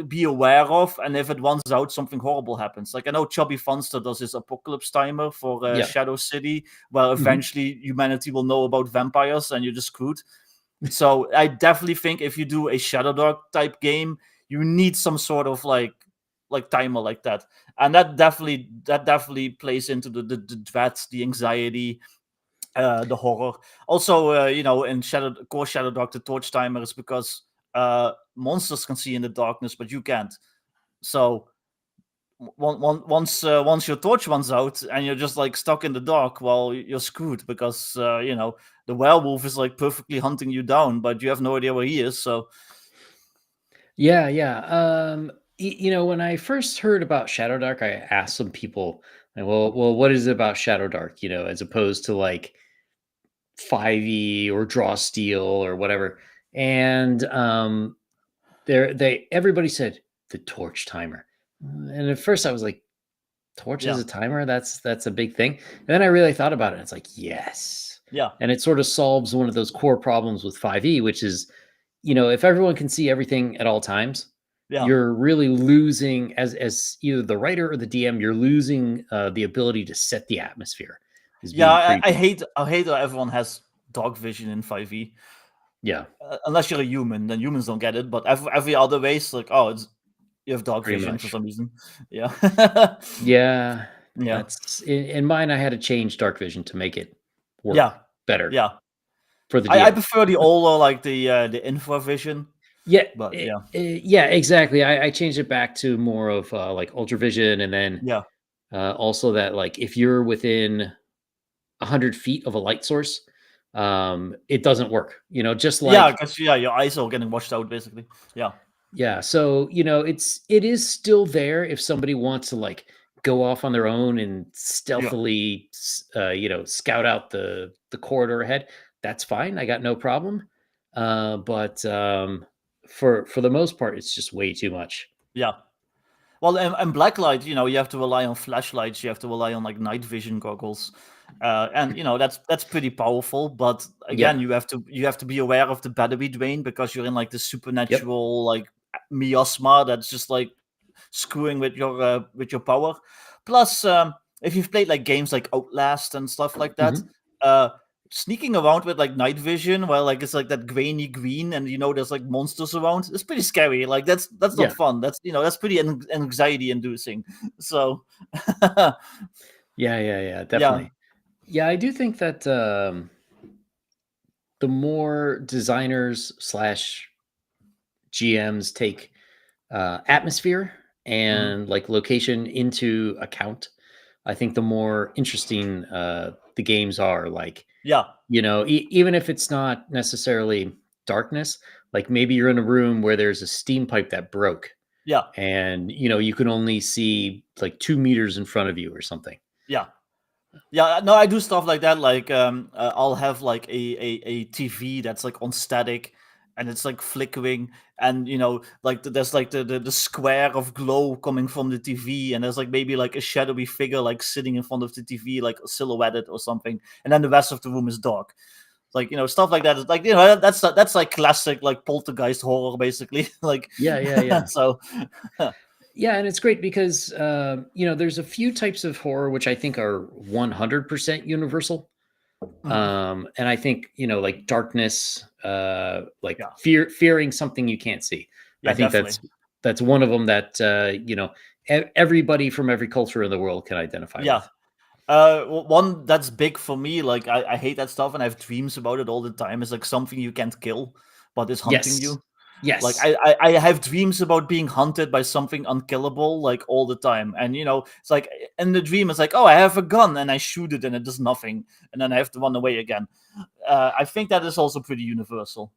be aware of, and if it runs out, something horrible happens. Like I know Chubby Funster does his apocalypse timer for Yeah. Shadow City, where Mm-hmm. eventually humanity will know about vampires and you're just screwed. So I definitely think if you do a Shadow Dark type game, you need some sort of like timer like that, and that definitely plays into the dread, the anxiety, the horror. Also, in Shadow Dark, the torch timer is because monsters can see in the darkness, but you can't. So once your torch runs out and you're just like stuck in the dark, well, you're screwed because the werewolf is like perfectly hunting you down, but you have no idea where he is. So Yeah. When I first heard about Shadow Dark, I asked some people, like, well, what is it about Shadow Dark? As opposed to like 5e or Draw Steel or whatever. And everybody said the torch timer. And at first I was like, torch yeah, as a timer? That's a big thing. And then I really thought about it. It's like, yes. yeah, And it sort of solves one of those core problems with 5e, which is, if everyone can see everything at all times, yeah. you're really losing as either the writer or the DM, you're losing the ability to set the atmosphere as Yeah, being I creepy. hate that everyone has dark vision in 5e. Yeah, Unless you're a human, then humans don't get it. But every other race, like, oh, you have dark pretty vision for much. some reason. Yeah, Yeah, yeah, that's in mine. I had to change dark vision to make it work yeah, better yeah. for the I DM. prefer the older, like the infravision. Yeah, But yeah, yeah, exactly. I changed it back to more of like ultravision, and then yeah, also that like if you're within 100 feet of a light source, it doesn't work. Just yeah, like because your eyes are getting washed out basically. Yeah, yeah. So it is still there if somebody wants to like go off on their own and yeah, stealthily, scout out the corridor ahead. That's fine. I got no problem. But for the most part, it's just way too much. yeah. Well, and blacklight, you have to rely on flashlights. You have to rely on like night vision goggles, and that's pretty powerful. But Yeah. again, you have to be aware of the battery drain because you're in like the Yep. supernatural like miasma that's just like screwing with your power. Plus, if you've played like games like Outlast and stuff like that, Mhm. uh, sneaking around with like night vision, while like it's like that grainy green, and there's like monsters around, it's pretty scary. Like that's not Yeah. fun. That's pretty anxiety inducing. So, Yeah. yeah, Definitely. Yeah, I do think that the more designers slash GMs take atmosphere mhm, and like location into account, I think the more interesting the games are. Like, yeah, even if it's not necessarily darkness, like maybe you're in a room where there's a steam pipe that broke, yeah, and you can only see like 2 meters in front of you or something. yeah. Yeah, no, I do stuff like that. Like, I'll have like a TV that's like on static, and it's like flickering, and like there's like the square of glow coming from the TV, and there's like maybe like a shadowy figure like sitting in front of the TV, like silhouetted or something, and then the rest of the room is dark. Like stuff like that is like that's like classic like poltergeist horror basically. Like, Yeah. so Yeah, and it's great because there's a few types of horror which I think are 100% universal. mhm, And I think like darkness, like yeah, fearing something you can't see. I yeah, think definitely. that's one of them that everybody from every culture in the world can identify Yeah. with. One that's big for me, like I hate that stuff and I have dreams about it all the time, is like something you can't kill, but is hunting Yes, you. Like yes, I have dreams about being hunted by something unkillable, like all the time. And it's like in the dream, it's like, oh, I have a gun and I shoot it and it does nothing, and then I have to run away again. I think that is also pretty universal.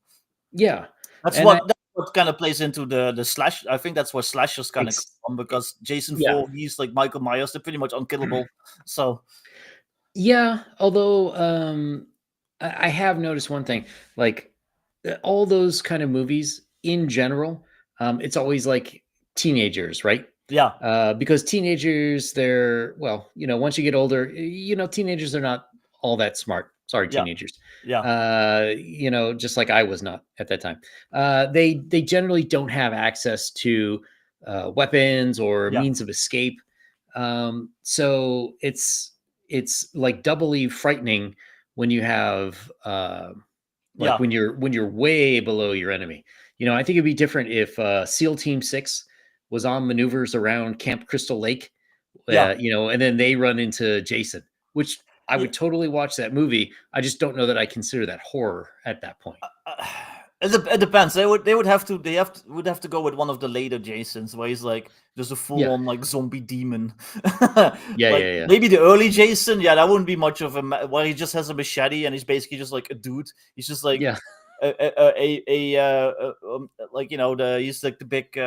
yeah, That's and I what kind of plays into the slash. I think that's where slashers kind of come ex- from because Jason yeah. Voorhees, like Michael Myers, they're pretty much unkillable. So Yeah, although I have noticed one thing, like all those kind of movies in general, it's always like teenagers, right? Yeah, Because teenagers, they're well, once you get older, teenagers are not all that smart. Sorry, yeah, teenagers. yeah, Just like I was not at that time. They generally don't have access to weapons or yeah, means of escape. So it's like doubly frightening when you have like yeah, when you're way below your enemy. I think it'd be different if SEAL Team 6 was on maneuvers around Camp Crystal Lake, yeah. and then they run into Jason, which I Yeah. would totally watch that movie. I just don't know that I consider that horror at that point. Uh, it depends. They would have to go with one of the later Jasons where he's like just a full Yeah. on like zombie demon. Yeah, Like yeah, yeah. maybe the early Jason, yeah, that wouldn't be much of where he just has a machete and he's basically just like a dude. He's just like Yeah. like he's like the big.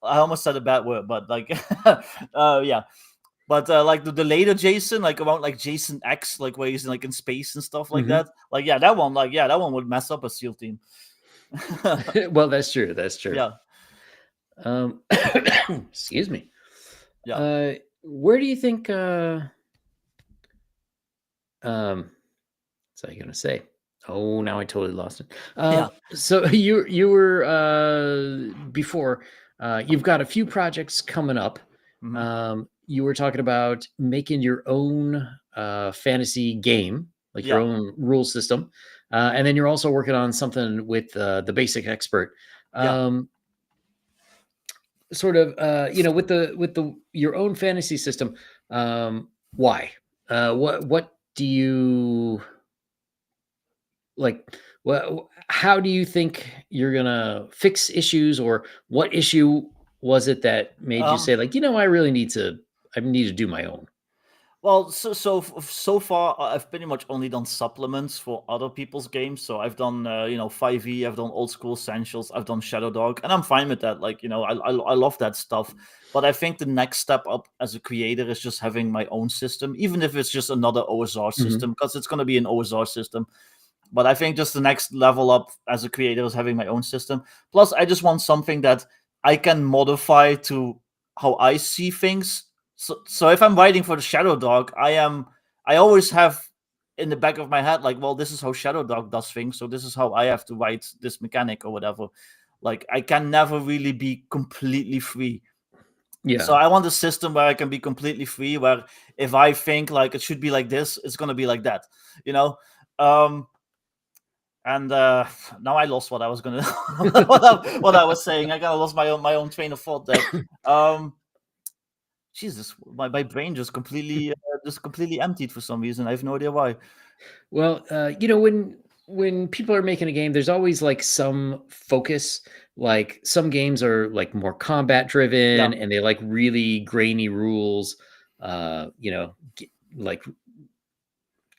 I almost said a bad word, but like yeah. But like the later Jason, like around like Jason X, like where he's like in space and stuff like Mhm. that. Like yeah, that one would mess up a SEAL team. Well, that's true. That's true. Yeah, Um excuse me. yeah, Where do you think what's I gonna say? Oh, now I totally lost it. yeah. So you were before you've got a few projects coming up. Hmm. You were talking about making your own fantasy game, like your Yeah, own rule system, and then you're also working on something with the Basic Expert. yeah. Um, Sort of, with the your own fantasy system. Why? What do you like? How do you think you're gonna fix issues, or what issue was it that made you Um, say, like, I need to do my own? Well, so far I've pretty much only done supplements for other people's games. So I've done 5e, I've done Old School Essentials, I've done Shadow Dog, and I'm fine with that. Like I love that stuff. But I think the next step up as a creator is just having my own system, even if it's just another OSR Mhm. system, because it's going to be an OSR system. But I think just the next level up as a creator is having my own system. Plus, I just want something that I can modify to how I see things. So if I'm writing for the Shadow Dog, I always have in the back of my head like, well, this is how Shadow Dog does things, so this is how I have to write this mechanic or whatever. Like I can never really be completely free. So Yeah. I want a system where I can be completely free, where if I think like it should be like this, it's gonna be like that, you know. Um, and now I lost what I was gonna what I was saying. I kind of lost my own train of thought there. Um, Jesus, my brain just completely emptied for some reason. I have no idea why. Well, when people are making a game, there's always like some focus. Like some games are like more combat Yeah. driven, and they like really grainy rules. Like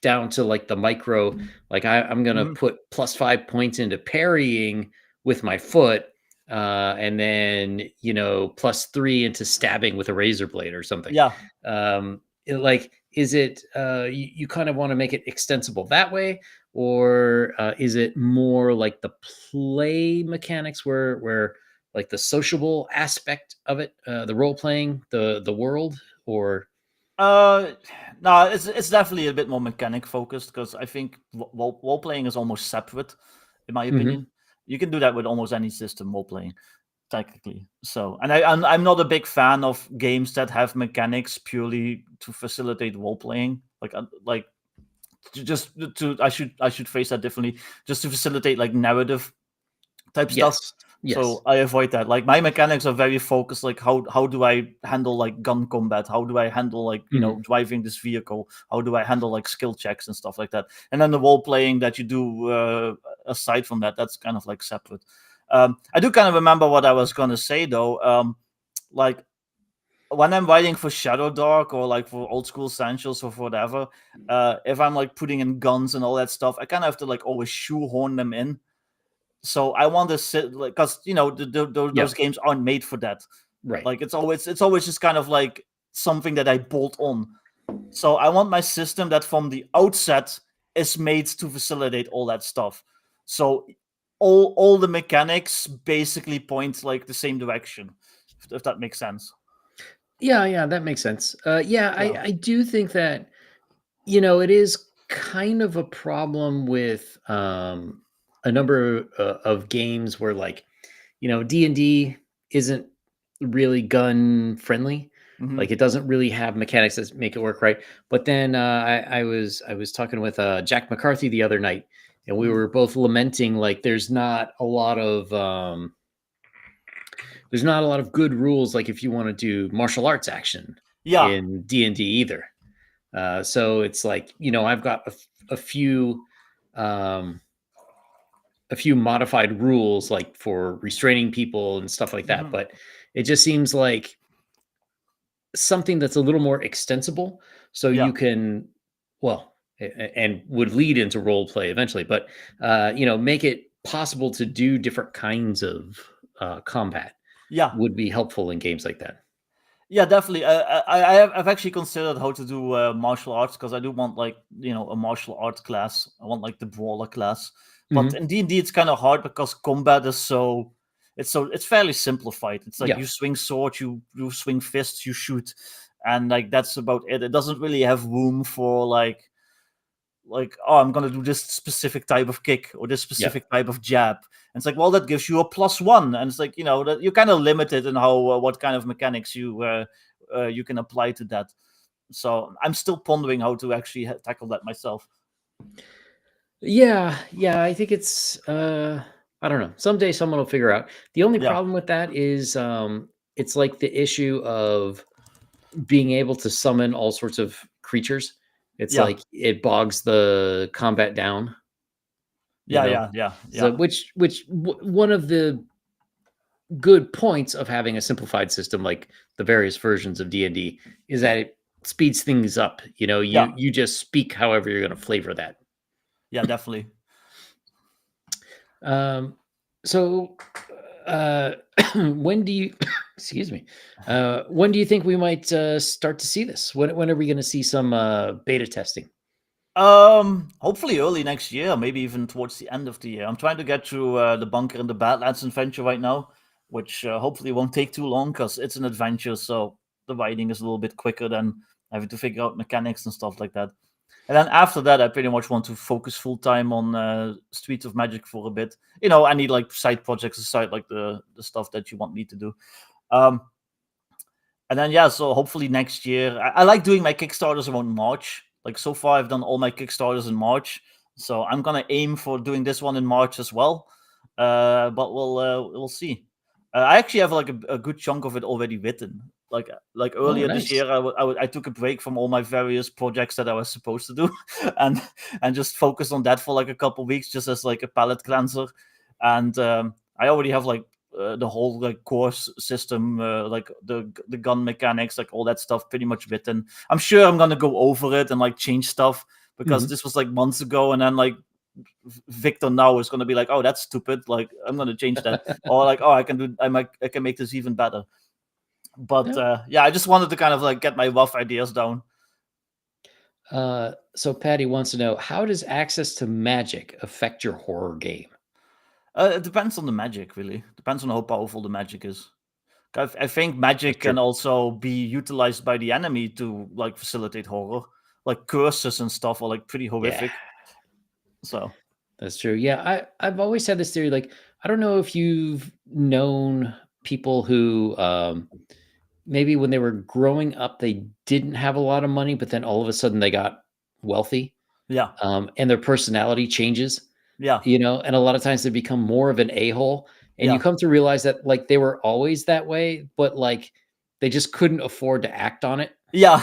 down to like the micro. Like I'm gonna Hmm. put +5 points into parrying with my foot, and then +3 into stabbing with a razor blade or something. Yeah. Like, is it you kind of want to make it extensible that way, or is it more like the play mechanics where like the sociable aspect of it, the role playing, the world, or Uh, no, it's definitely a bit more mechanic focused because I think role playing is almost separate, in my Mhm. opinion. You can do that with almost any system, role playing, technically. So, and I'm not a big fan of games that have mechanics purely to facilitate role playing. Like just to I should phrase that differently. Just to facilitate like narrative type stuff. Yes, So yes. I avoid that. Like my mechanics are very focused. Like how do I handle like gun combat? How do I handle like Mhm. driving this vehicle? How do I handle like skill checks and stuff like that? And then the role playing that you do aside from that, that's kind of like separate. I do kind of remember what I was gonna say though. Like when I'm writing for Shadow Dog or like for Old School Essentials or for whatever, if I'm like putting in guns and all that stuff, I kind of have to like always shoehorn them in. So I want to sit like because Yeah, those games aren't made for that. right. Like it's always just kind of like something that I bolt on. So I want my system that from the outset is made to facilitate all that stuff. So all the mechanics basically point like the same direction, if that makes sense. Yeah, that makes sense. Yeah, Yeah. I do think that, it is kind of a problem with a number of games where, like, D&D isn't really gun friendly. Hmm. Like, it doesn't really have mechanics that make it work right. But then I was talking with Jack McCarthy the other night, and we Hmm. were both lamenting, like, there's not a lot of good rules, like if you want to do martial arts action Yeah. in D&D either. So it's like, I've got a few um, a few modified rules, like for restraining people and stuff like that, Hmm. but it just seems like something that's a little more extensible, so Yeah. you can, well, and would lead into role play eventually, but make it possible to do different kinds of combat Yeah. would be helpful in games like that. Yeah, definitely. I've actually considered how to do martial arts because I do want like a martial arts class. I want like the brawler class, but Mhm. in D&D it's kind of hard because combat is it's fairly simplified. It's like Yeah. you swing sword, you swing fists, you shoot, and like that's about it. It doesn't really have room for like, oh, I'm gonna do this specific type of kick or this Yeah. specific type of jab. And it's like, well, that gives you a +1, and it's like that you're kind of limited in how what kind of mechanics you can apply to that. So I'm still pondering how to actually tackle that myself. Yeah, I think it's I don't know. Someday someone will figure out. The only Yeah, problem with that is it's like the issue of being able to summon all sorts of creatures. It's yeah, like it bogs the combat down, you yeah, know. yeah, yeah, So yeah, one of the good points of having a simplified system like the various versions of D&D is that it speeds things up. yeah, You just speak however you're going to flavor that. yeah, definitely. Um, so, uh, when do you, excuse me, when do you think we might start to see this? When are we going to see some beta testing? Hopefully early next year, maybe even towards the end of the year. I'm trying to get through the bunker and the Badlands adventure right now, which hopefully won't take too long because it's an adventure. So the writing is a little bit quicker than having to figure out mechanics and stuff like that. And then after that, I pretty much want to focus full time on Streets of Magic for a bit. I need like side projects aside, like the stuff that you want me to do. Um, and then yeah, so hopefully next year. I like doing my Kickstarters around March. Like so far, I've done all my Kickstarters in March, so I'm gonna aim for doing this one in March as well. But we'll see. I actually have like a good chunk of it already written. Like Oh, earlier this nice. year, I took a break from all my various projects that I was supposed to do, and and just focused on that for like a couple weeks, just as like a palate cleanser. And I already have like the whole like course system, like the gun mechanics, like all that stuff, pretty much written. I'm sure I'm gonna go over it and like change stuff because Mhm. this was like months ago, and then like Victor now is gonna be like, oh, that's stupid. Like I'm gonna change that, or like, oh, I can make this even better. But Yeah. yeah, I just wanted to kind of like get my rough ideas down. So Patty wants to know, how does access to magic affect your horror game? It depends on the magic, really. Depends on how powerful the magic is. I think That's magic true. can also be utilized by the enemy to like facilitate horror. Like curses and stuff are like pretty Yeah, horrific. So that's true. Yeah, I've always had this theory. Like, I don't know if you've known people who maybe when they were growing up, they didn't have a lot of money, but then all of a sudden they got wealthy, yeah, and their personality changes, yeah, and a lot of times they become more of an a-hole. And you yeah, come to realize that, like, they were always that way, but like they just couldn't afford to act on it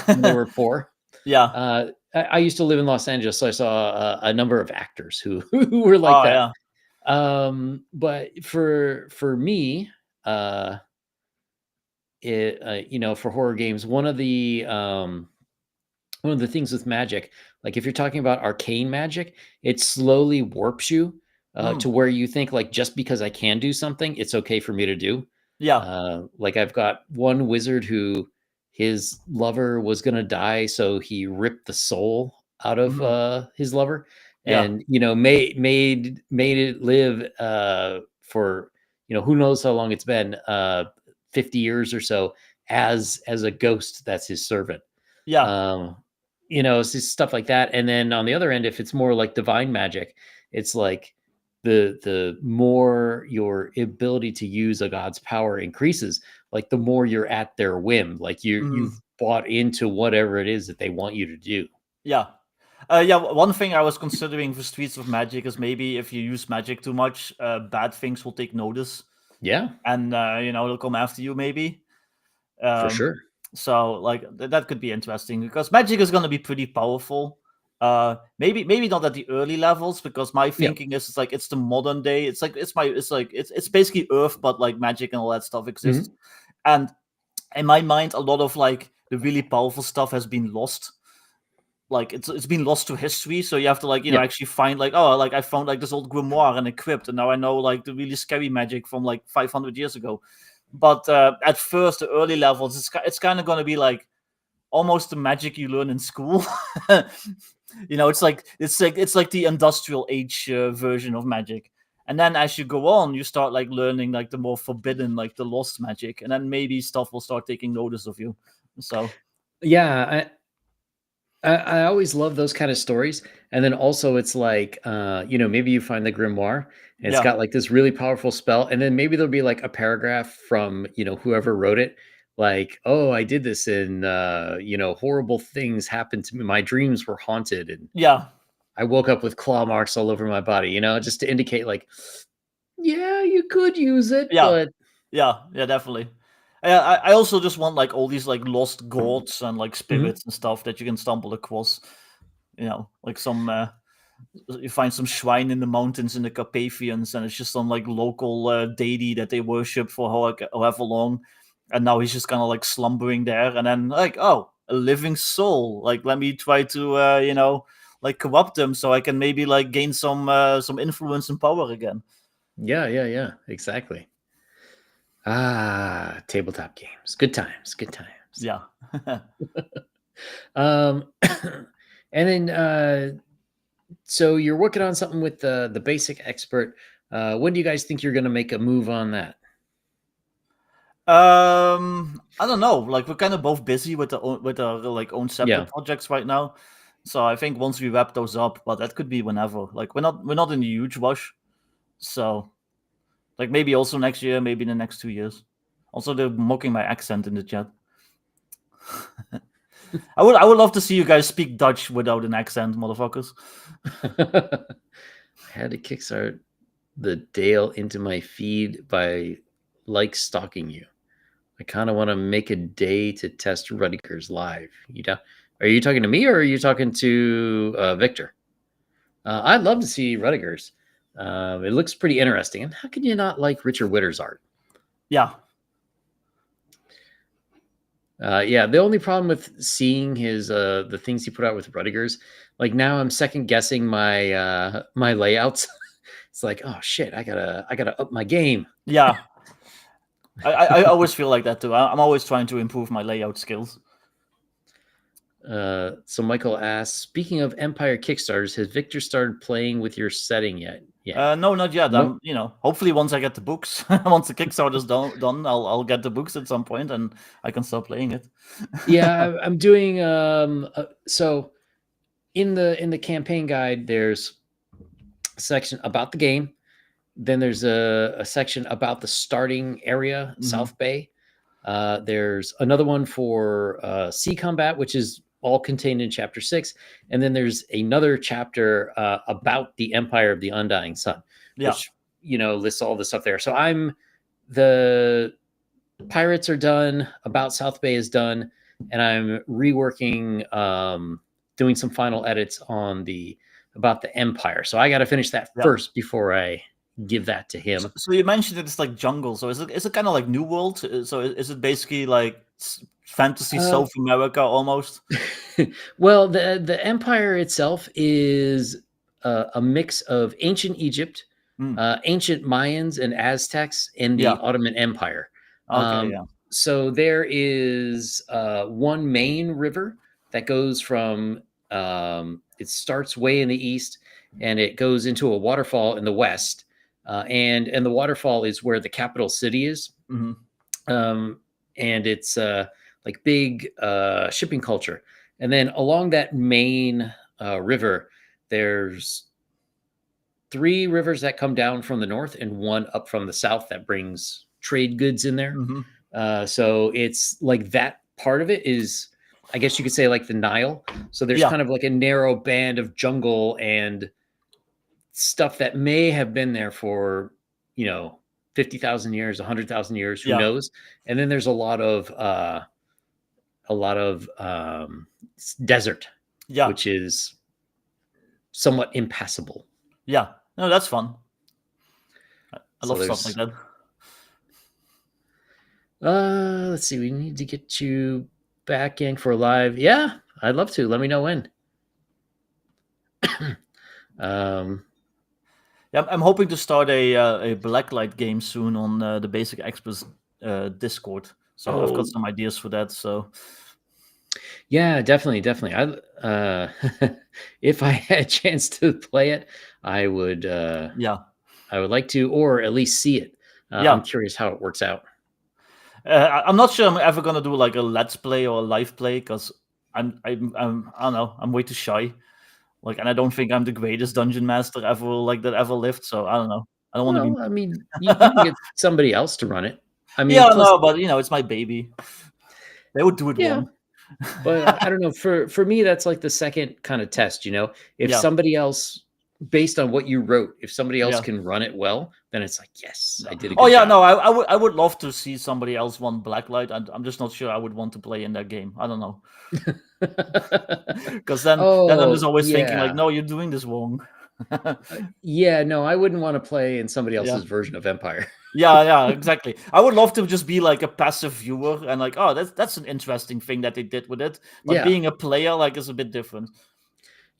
when they yeah, were poor. yeah. I used to live in Los Angeles, so I saw a number of actors who who were like Oh that. yeah. But for me, uh, for horror games, one of the things with magic, like if you're talking about arcane magic, it slowly warps you Mm, to where you think, like, just because I can do something, it's okay for me to do. yeah. Like, I've got one wizard who his lover was gonna die, so he ripped the soul out of his lover, Yeah. and made it live for who knows how long it's been, 50 years or so, as a ghost that's his servant. Yeah. Um, it's just stuff like that. And then on the other end, if it's more like divine magic, it's like the more your ability to use a god's power increases, like the more you're at their whim, like you've bought into whatever it is that they want you to do. Yeah. One thing I was considering for Streets of Magic is maybe if you use magic too much, bad things will take notice Yeah, and they'll come after you maybe. for Um, sure. so like that could be interesting because magic is going to be pretty powerful. Maybe not at the early levels because my Yeah. thinking is it's like it's the modern day. It's basically Earth, but like magic and all that stuff exists. Mhm. And in my mind, a lot of like the really powerful stuff has been lost. Like it's been lost to history, so you have to Yeah. actually find like, oh, like I found like this old grimoire in a crypt, and now I know like the really scary magic from like 500 years ago. But at first, the early levels, it's kind of going to be like almost the magic you learn in school. It's like the industrial age version of magic. And then as you go on, you start like learning like the more forbidden, like the lost magic, and then maybe stuff will start taking notice of you. So Yeah, I always love those kind of stories. And then also it's like, maybe you find the grimoire and it's yeah, got like this really powerful spell. And then maybe there'll be like a paragraph from, whoever wrote it. Like, oh, I did this and, horrible things happened to me. My dreams were haunted and yeah, I woke up with claw marks all over my body, just to indicate like, yeah, you could use it, yeah. but Yeah, definitely. I also just want like all these like lost gods and like Mhm. spirits and stuff that you can stumble across. Like some you find some shrine in the mountains in the Carpathians, and it's just some like local deity that they worship for however long, and now he's just kind of like slumbering there, and then like, oh, a living soul. Like let me try to like corrupt them so I can maybe like gain some influence and power again. Yeah, exactly. Ah, tabletop games. Good times, good times. Yeah. Um, and then, so you're working on something with the basic expert. When do you guys think you're going to make a move on that? I don't know. Like we're kind of both busy with our like own separate Yeah, projects right now. So I think once we wrap those up, but that could be whenever. Like we're not in a huge rush. So like maybe also next year, maybe in the next 2 years. Also, they're mocking my accent in the chat. I would love to see you guys speak Dutch without an accent, motherfuckers. I had to kickstart the Dale into my feed by like stalking you. I kind of want to make a day to test Rudiger's live. Are you talking to me or are you talking to Victor? I'd love to see Rudiger's. It looks pretty interesting. And how can you not like Richard Witter's art? Yeah. Yeah, the only problem with seeing his the things he put out with Rudiger's, like now I'm second guessing my layouts. It's like, oh shit, I gotta up my game. Yeah. I always feel like that too. I'm always trying to improve my layout skills. So Michael asks, speaking of Empire Kickstarters, has Victor started playing with your setting yet? Yeah. No, not yet. No. Hopefully once I get the books, once the Kickstarter's done, I'll get the books at some point and I can start playing it. Yeah, I'm doing so in the campaign guide there's a section about the game, then there's a section about the starting area, South Bay. There's another one for sea combat, which is all contained in chapter 6, and then there's another chapter about the Empire of the Undying Sun, which lists all the stuff there. So the pirates are done, about South Bay is done, and I'm reworking, doing some final edits on about the Empire. So I got to finish that first before I give that to him. So you mentioned it's like jungle. So is it kind of like New World? So is it basically like fantasy South America almost? Well, the Empire itself is a mix of ancient Egypt, ancient Mayans and Aztecs, and the Ottoman Empire. Okay, yeah. So there is one main river that goes from. It starts way in the east, and it goes into a waterfall in the west, and the waterfall is where the capital city is. Mm-hmm. And it's like big shipping culture. And then along that main river, there's 3 rivers that come down from the north and one up from the south that brings trade goods in there. Mm-hmm. So it's like that part of it is, I guess you could say, like the Nile. So there's Yeah. kind of like a narrow band of jungle and stuff that may have been there for, 50,000 years, 100,000 years, who Yeah. knows? And then there's a lot of desert, Yeah. which is somewhat impassable. Yeah. No, that's fun. I So love stuff like that. Let's see. We need to get you back, Yang, for a live. Yeah, I'd love to. Let me know when. Yeah, I'm hoping to start a blacklight game soon on the Basic Experts Discord. So I've got some ideas for that. So yeah, definitely. I if I had a chance to play it, I would. Yeah, I would like to, or at least see it. Yeah. I'm curious how it works out. I'm not sure I'm ever gonna do like a let's play or a live play because I'm I don't know, I'm way too shy. Like, and I don't think I'm the greatest dungeon master ever that ever lived. So I don't know. I don't want to be. Well, I mean, you can get somebody else to run it. I mean, Yeah, plus, no, but it's my baby. They would do it yeah. wrong. But I don't know. For me, that's like the second kind of test. If Yeah. somebody else, based on what you wrote, if somebody else Yeah. can run it well, then it's like, yes, I did a good Oh yeah, job. no, I would love to see somebody else run Blacklight. I'm just not sure I would want to play in that game. I don't know. Because then I'm just always thinking like, no, you're doing this wrong. Yeah, no, I wouldn't want to play in somebody else's version of Empire. Yeah, exactly. I would love to just be like a passive viewer and like, oh, that's an interesting thing that they did with it. But being a player is a bit different.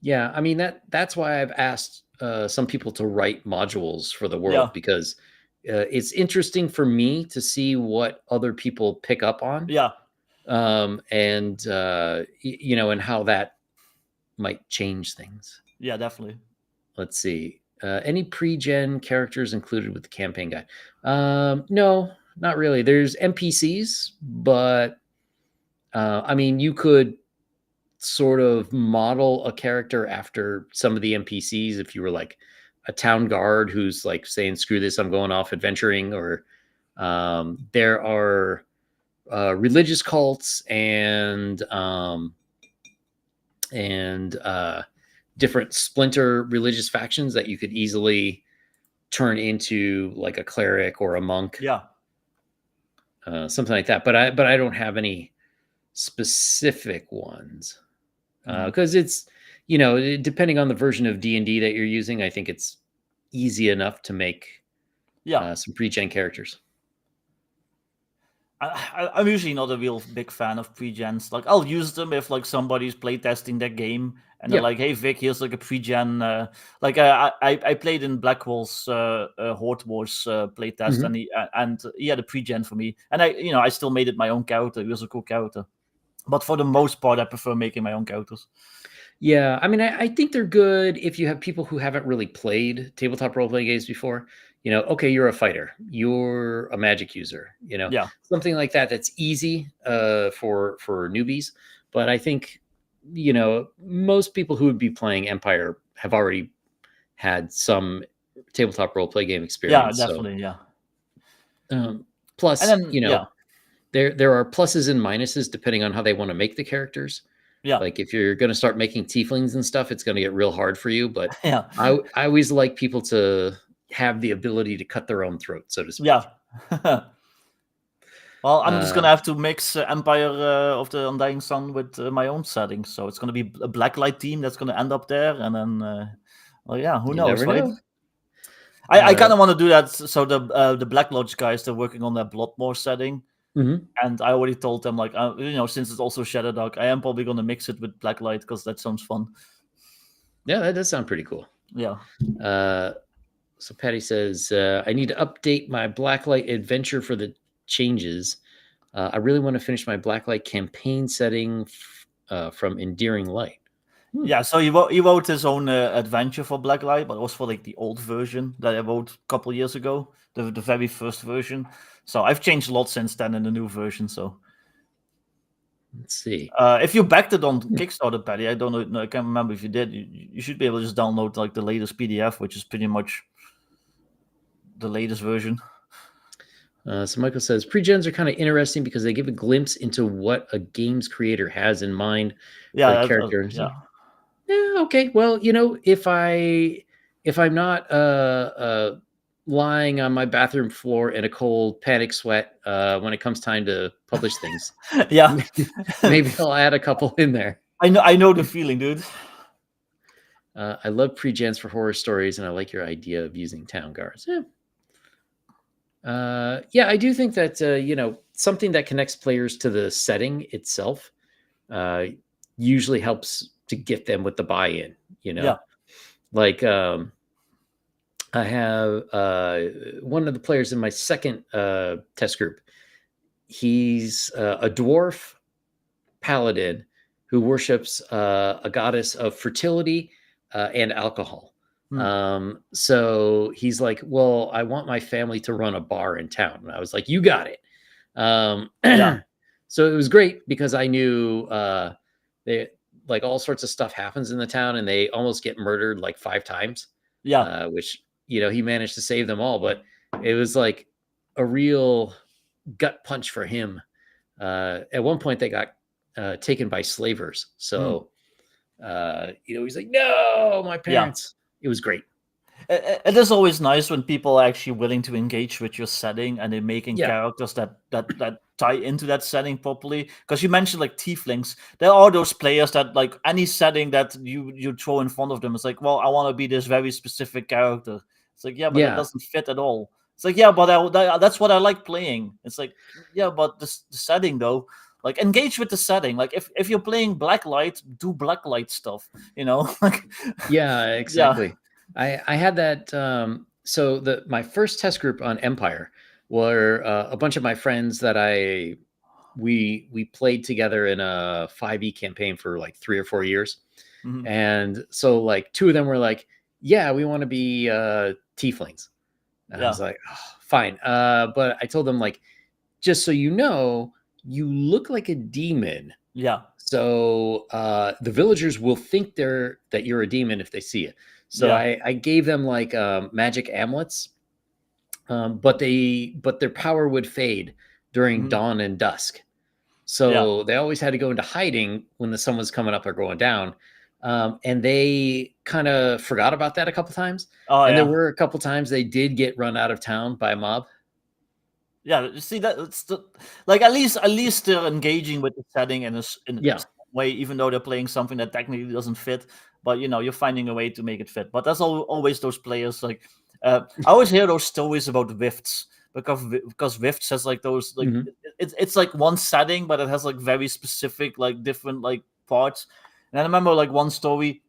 Yeah, I mean that's why I've asked some people to write modules for the world, because it's interesting for me to see what other people pick up on. Yeah. And and how that might change things. Yeah, definitely. Let's see. Any pre-gen characters included with the campaign guide? No, not really. There's NPCs, but I mean, you could sort of model a character after some of the NPCs if you were like a town guard who's like saying, "Screw this, I'm going off adventuring," or there are religious cults and different splinter religious factions that you could easily turn into like a cleric or a monk. Yeah. Something like that. But I don't have any specific ones because it's, depending on the version of D&D that you're using, I think it's easy enough to make some pre-gen characters. I'm usually not a real big fan of pre-gens. Like, I'll use them if like somebody's playtesting their game and they're like, "Hey Vic, here's like a pre-gen." I played in Blackwell's Horde Wars playtest, and he had a pre-gen for me, and I still made it my own character. He was a cool character, but for the most part, I prefer making my own characters. Yeah, I mean, I think they're good if you have people who haven't really played tabletop role-playing games before. Okay, you're a fighter, you're a magic user, something like that. That's easy for newbies. But I think, most people who would be playing Empire have already had some tabletop role-play game experience. Yeah, definitely. Plus, there are pluses and minuses depending on how they want to make the characters. Yeah. Like if you're going to start making tieflings and stuff, it's going to get real hard for you. But I always like people to have the ability to cut their own throat, so to speak. Yeah. Well, I'm just going to have to mix Empire of the Undying Sun with my own settings. So it's going to be a Blacklight team that's going to end up there. And then, who knows, right? Know. I kind of want to do that. So the Black Lodge guys, they're working on their Bloodmore setting. Mm-hmm. And I already told them, like, since it's also Shadow Dark, I am probably going to mix it with Blacklight because that sounds fun. Yeah, that does sound pretty cool. Yeah. So Patty says, I need to update my Blacklight adventure for the changes. I really want to finish my Blacklight campaign setting from Endearing Light. Yeah, so he wrote his own adventure for Blacklight, but it was for like the old version that I wrote a couple years ago, the very first version. So I've changed a lot since then in the new version. So let's see. If you backed it on Kickstarter, Patty, I don't know, no, I can't remember if you did. You should be able to just download like the latest PDF, which is pretty much the latest version. So Michael says pre-gens are kind of interesting because they give a glimpse into what a game's creator has in mind for a character. Yeah, okay. Well, if I'm not lying on my bathroom floor in a cold panic sweat when it comes time to publish things, yeah, maybe I'll add a couple in there. I know the feeling, dude. I love pre-gens for horror stories, and I like your idea of using town guards. Yeah, I do think that something that connects players to the setting itself usually helps to get them with the buy-in. Yeah. Like I have one of the players in my second test group. He's a dwarf paladin who worships a goddess of fertility and alcohol. So he's like, well, I want my family to run a bar in town. And I was like, you got it. Yeah. So it was great because I knew they like all sorts of stuff happens in the town and they almost get murdered like 5 times. Yeah. Which, he managed to save them all, but it was like a real gut punch for him. At one point they got taken by slavers. So, he's like, no, my parents. It was great. It is always nice when people are actually willing to engage with your setting and they're making characters that tie into that setting properly. Because you mentioned like tieflings, there are those players that like any setting that you throw in front of them, it's like, well, I want to be this very specific character. It's like, but it doesn't fit at all. It's like, but that's what I like playing. It's like, but the setting though. Like engage with the setting. Like if you're playing Blacklight, do Blacklight stuff. Like yeah, exactly. I had that. So my first test group on Empire were a bunch of my friends that we played together in a 5e campaign for like 3 or 4 years, and so like 2 of them were like, yeah, we want to be tieflings, and I was like, oh, fine. But I told them like, just so you know, you look like a demon. Yeah. So the villagers will think that you're a demon if they see it. So I gave them like magic amulets, but their power would fade during dawn and dusk. So they always had to go into hiding when the sun was coming up or going down. And they kind of forgot about that a couple times. There were a couple times they did get run out of town by a mob. Yeah, you see that it's like at least they're engaging with the setting in a way, even though they're playing something that technically doesn't fit. But you're finding a way to make it fit. But that's always those players. Like I always hear those stories about Rifts because Rifts has like those like it's like one setting, but it has like very specific like different like parts. And I remember like one story.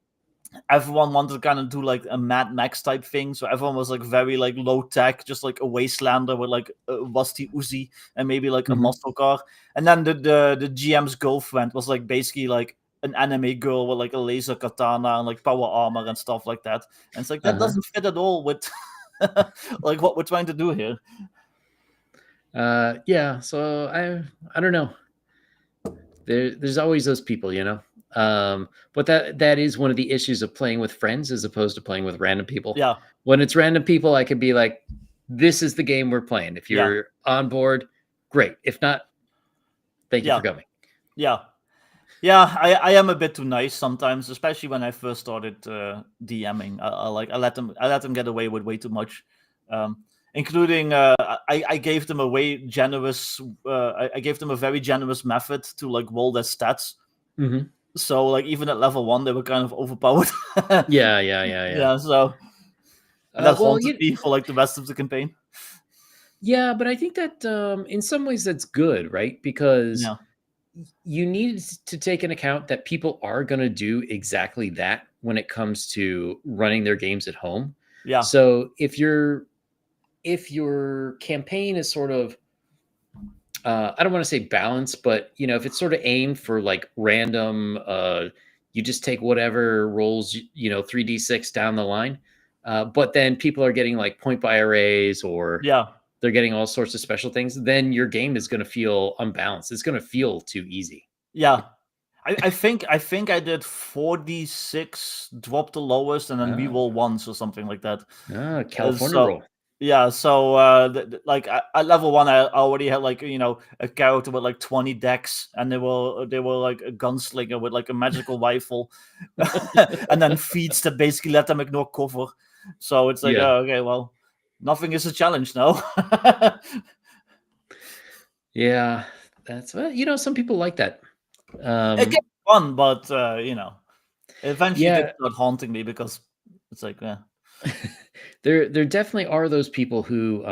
Everyone wanted to kind of do like a Mad Max type thing, so everyone was like very like low tech, just like a wastelander with like a rusty Uzi and maybe like a muscle car. And then the GM's girlfriend was like basically like an anime girl with like a laser katana and like power armor and stuff like that. And it's like that doesn't fit at all with like what we're trying to do here. So I don't know. There's always those people, but that is one of the issues of playing with friends as opposed to playing with random people. Yeah. When it's random people, I could be like, this is the game we're playing. If you're on board, great. If not, thank you for coming. Yeah. I am a bit too nice sometimes, especially when I first started DMing. I let them get away with way too much, including I gave them a way generous. I gave them a very generous method to like roll their stats. So like even at level 1, they were kind of overpowered. Yeah. So that haunted me for like the rest of the campaign. Yeah, but I think that in some ways that's good, right? Because you need to take into account that people are going to do exactly that when it comes to running their games at home. Yeah. So if your campaign is sort of I don't want to say balance, but if it's sort of aimed for like random, you just take whatever rolls, 3d6 down the line. But then people are getting like point buy arrays, or Yeah, they're getting all sorts of special things. Then your game is going to feel unbalanced. It's going to feel too easy. yeah. I think I did 46, drop the lowest, and then Oh, reroll once or something like that. California So roll. yeah, so like at level 1, I already had like a character with like 20 decks, and they were like a gunslinger with like a magical rifle, and then feats that basically let them ignore cover. So it's like, Yeah. oh, okay, well, nothing is a challenge now. Yeah. That's some people like that. It gets fun, but eventually did Yeah. start haunting me because it's like, yeah. There definitely are those people who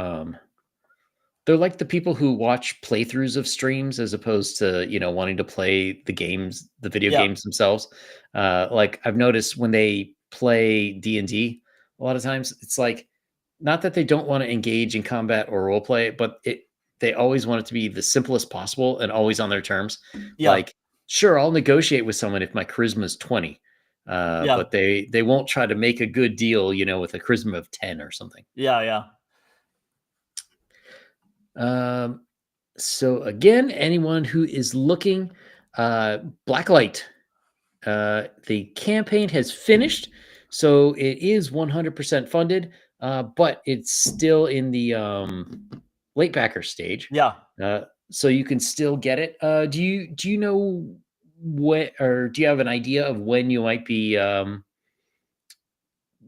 they're like the people who watch playthroughs of streams as opposed to wanting to play the video Yeah, games themselves. Like I've noticed when they play D&D, a lot of times it's like, not that they don't want to engage in combat or role play, but they always want it to be the simplest possible and always on their terms. yeah, Like, sure, I'll negotiate with someone if my charisma is 20, yeah, but they won't try to make a good deal, with a charisma of 10 or something. yeah. Um, so again, anyone who is looking, Blacklight, the campaign has finished, so it is 100% funded, but it's still in the late backer stage. Yeah. So you can still get it. Do you know what, or do you have an idea of when you might be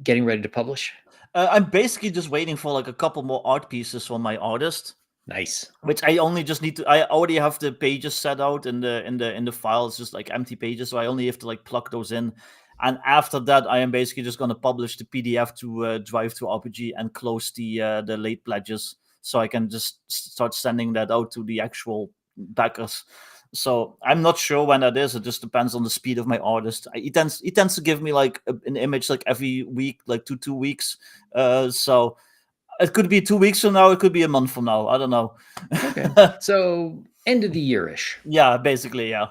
getting ready to publish? I'm basically just waiting for like a couple more art pieces from my artist, Nice. which I only just need to. I already have the pages set out in the file. It's just like empty pages, so I only have to like plug those in. And after that, I am basically just going to publish the PDF to Drive to RPG and close the late pledges, so I can just start sending that out to the actual backers. So I'm not sure when that is. It just depends on the speed of my artist. He tends to give me like an image like every week, like 2 weeks. So it could be 2 weeks from now. It could be a month from now. I don't know. Okay. So end of the year-ish. Yeah, basically, yeah.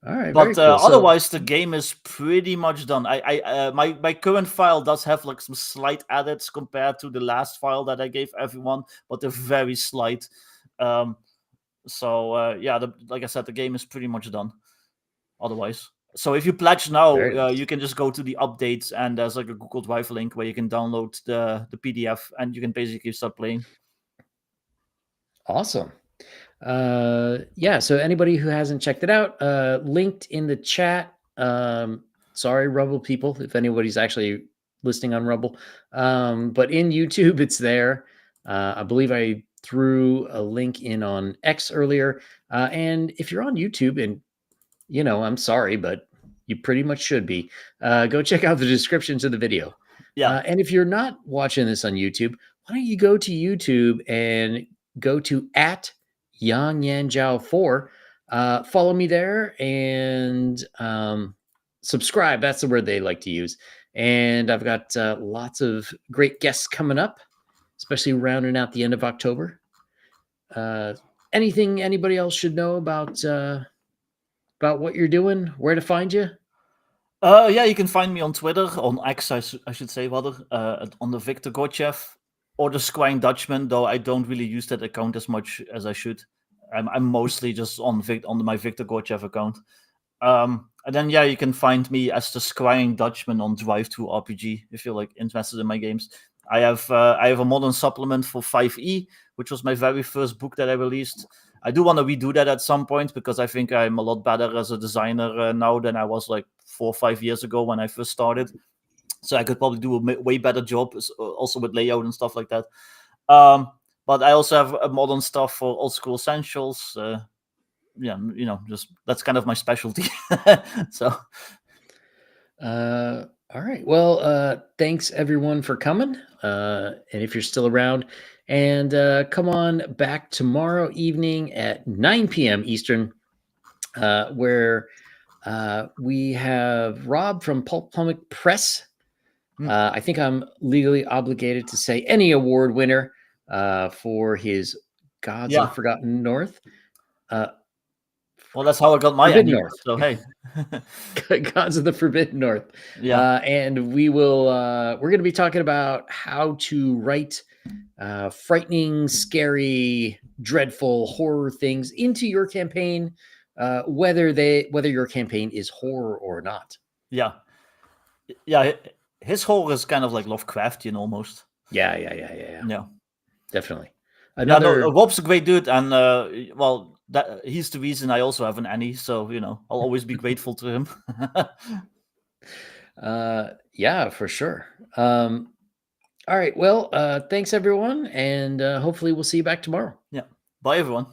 All right, very But cool. So otherwise, the game is pretty much done. My current file does have like some slight edits compared to the last file that I gave everyone, but they're very slight. So yeah, like I said, the game is pretty much done. Otherwise, so if you pledge now, very nice. you can just go to the updates, and there's like a Google Drive link where you can download the PDF, and you can basically start playing. Awesome. Yeah, so anybody who hasn't checked it out, linked in the chat. Sorry, Rumble people, if anybody's actually listening on Rumble. But in YouTube, it's there. I believe I threw a link in on X earlier. And if you're on YouTube, and I'm sorry, but you pretty much should be, go check out the descriptions of the video. Yeah, And if you're not watching this on YouTube, why don't you go to YouTube and go to @Yang Yan Zhao 4. Follow me there and subscribe. That's the word they like to use. And I've got lots of great guests coming up, especially rounding out the end of October. Anything anybody else should know about what you're doing, where to find you? yeah. You can find me on Twitter, on X, I should say rather, on the Viktor Gorchev or the Squang Dutchman. Though I don't really use that account as much as I should. I'm mostly just on my Viktor Gorchev account. And then yeah, you can find me as the Scrying Dutchman on Drive to RPG if you're like interested in my games. I have a modern supplement for 5e, which was my very first book that I released. I do want to redo that at some point because I think I'm a lot better as a designer now than I was like 4 or 5 years ago when I first started. So I could probably do a way better job also with layout and stuff like that. But I also have a modern stuff for old school essentials. Yeah, just that's kind of my specialty. So All right. Well, thanks everyone for coming. And if you're still around, and come on back tomorrow evening at 9 p.m. Eastern, where we have Rob from Pulp Comic Press. I think I'm legally obligated to say any award winner for his Gods of the Yeah. Forgotten North. Well, that's how I got my Forbidden ending. North. So hey, Gods of the Forbidden North. yeah, And we're going to be talking about how to write frightening, scary, dreadful horror things into your campaign, whether your campaign is horror or not. yeah. His horror is kind of like Lovecraftian almost. Yeah. Yeah. Definitely. Yeah, no, Another Rob's a great dude, and well, he's the reason I also have an Annie. So I'll always be grateful to him. yeah, for sure. All right. Well, thanks everyone, and hopefully we'll see you back tomorrow. Yeah. Bye, everyone.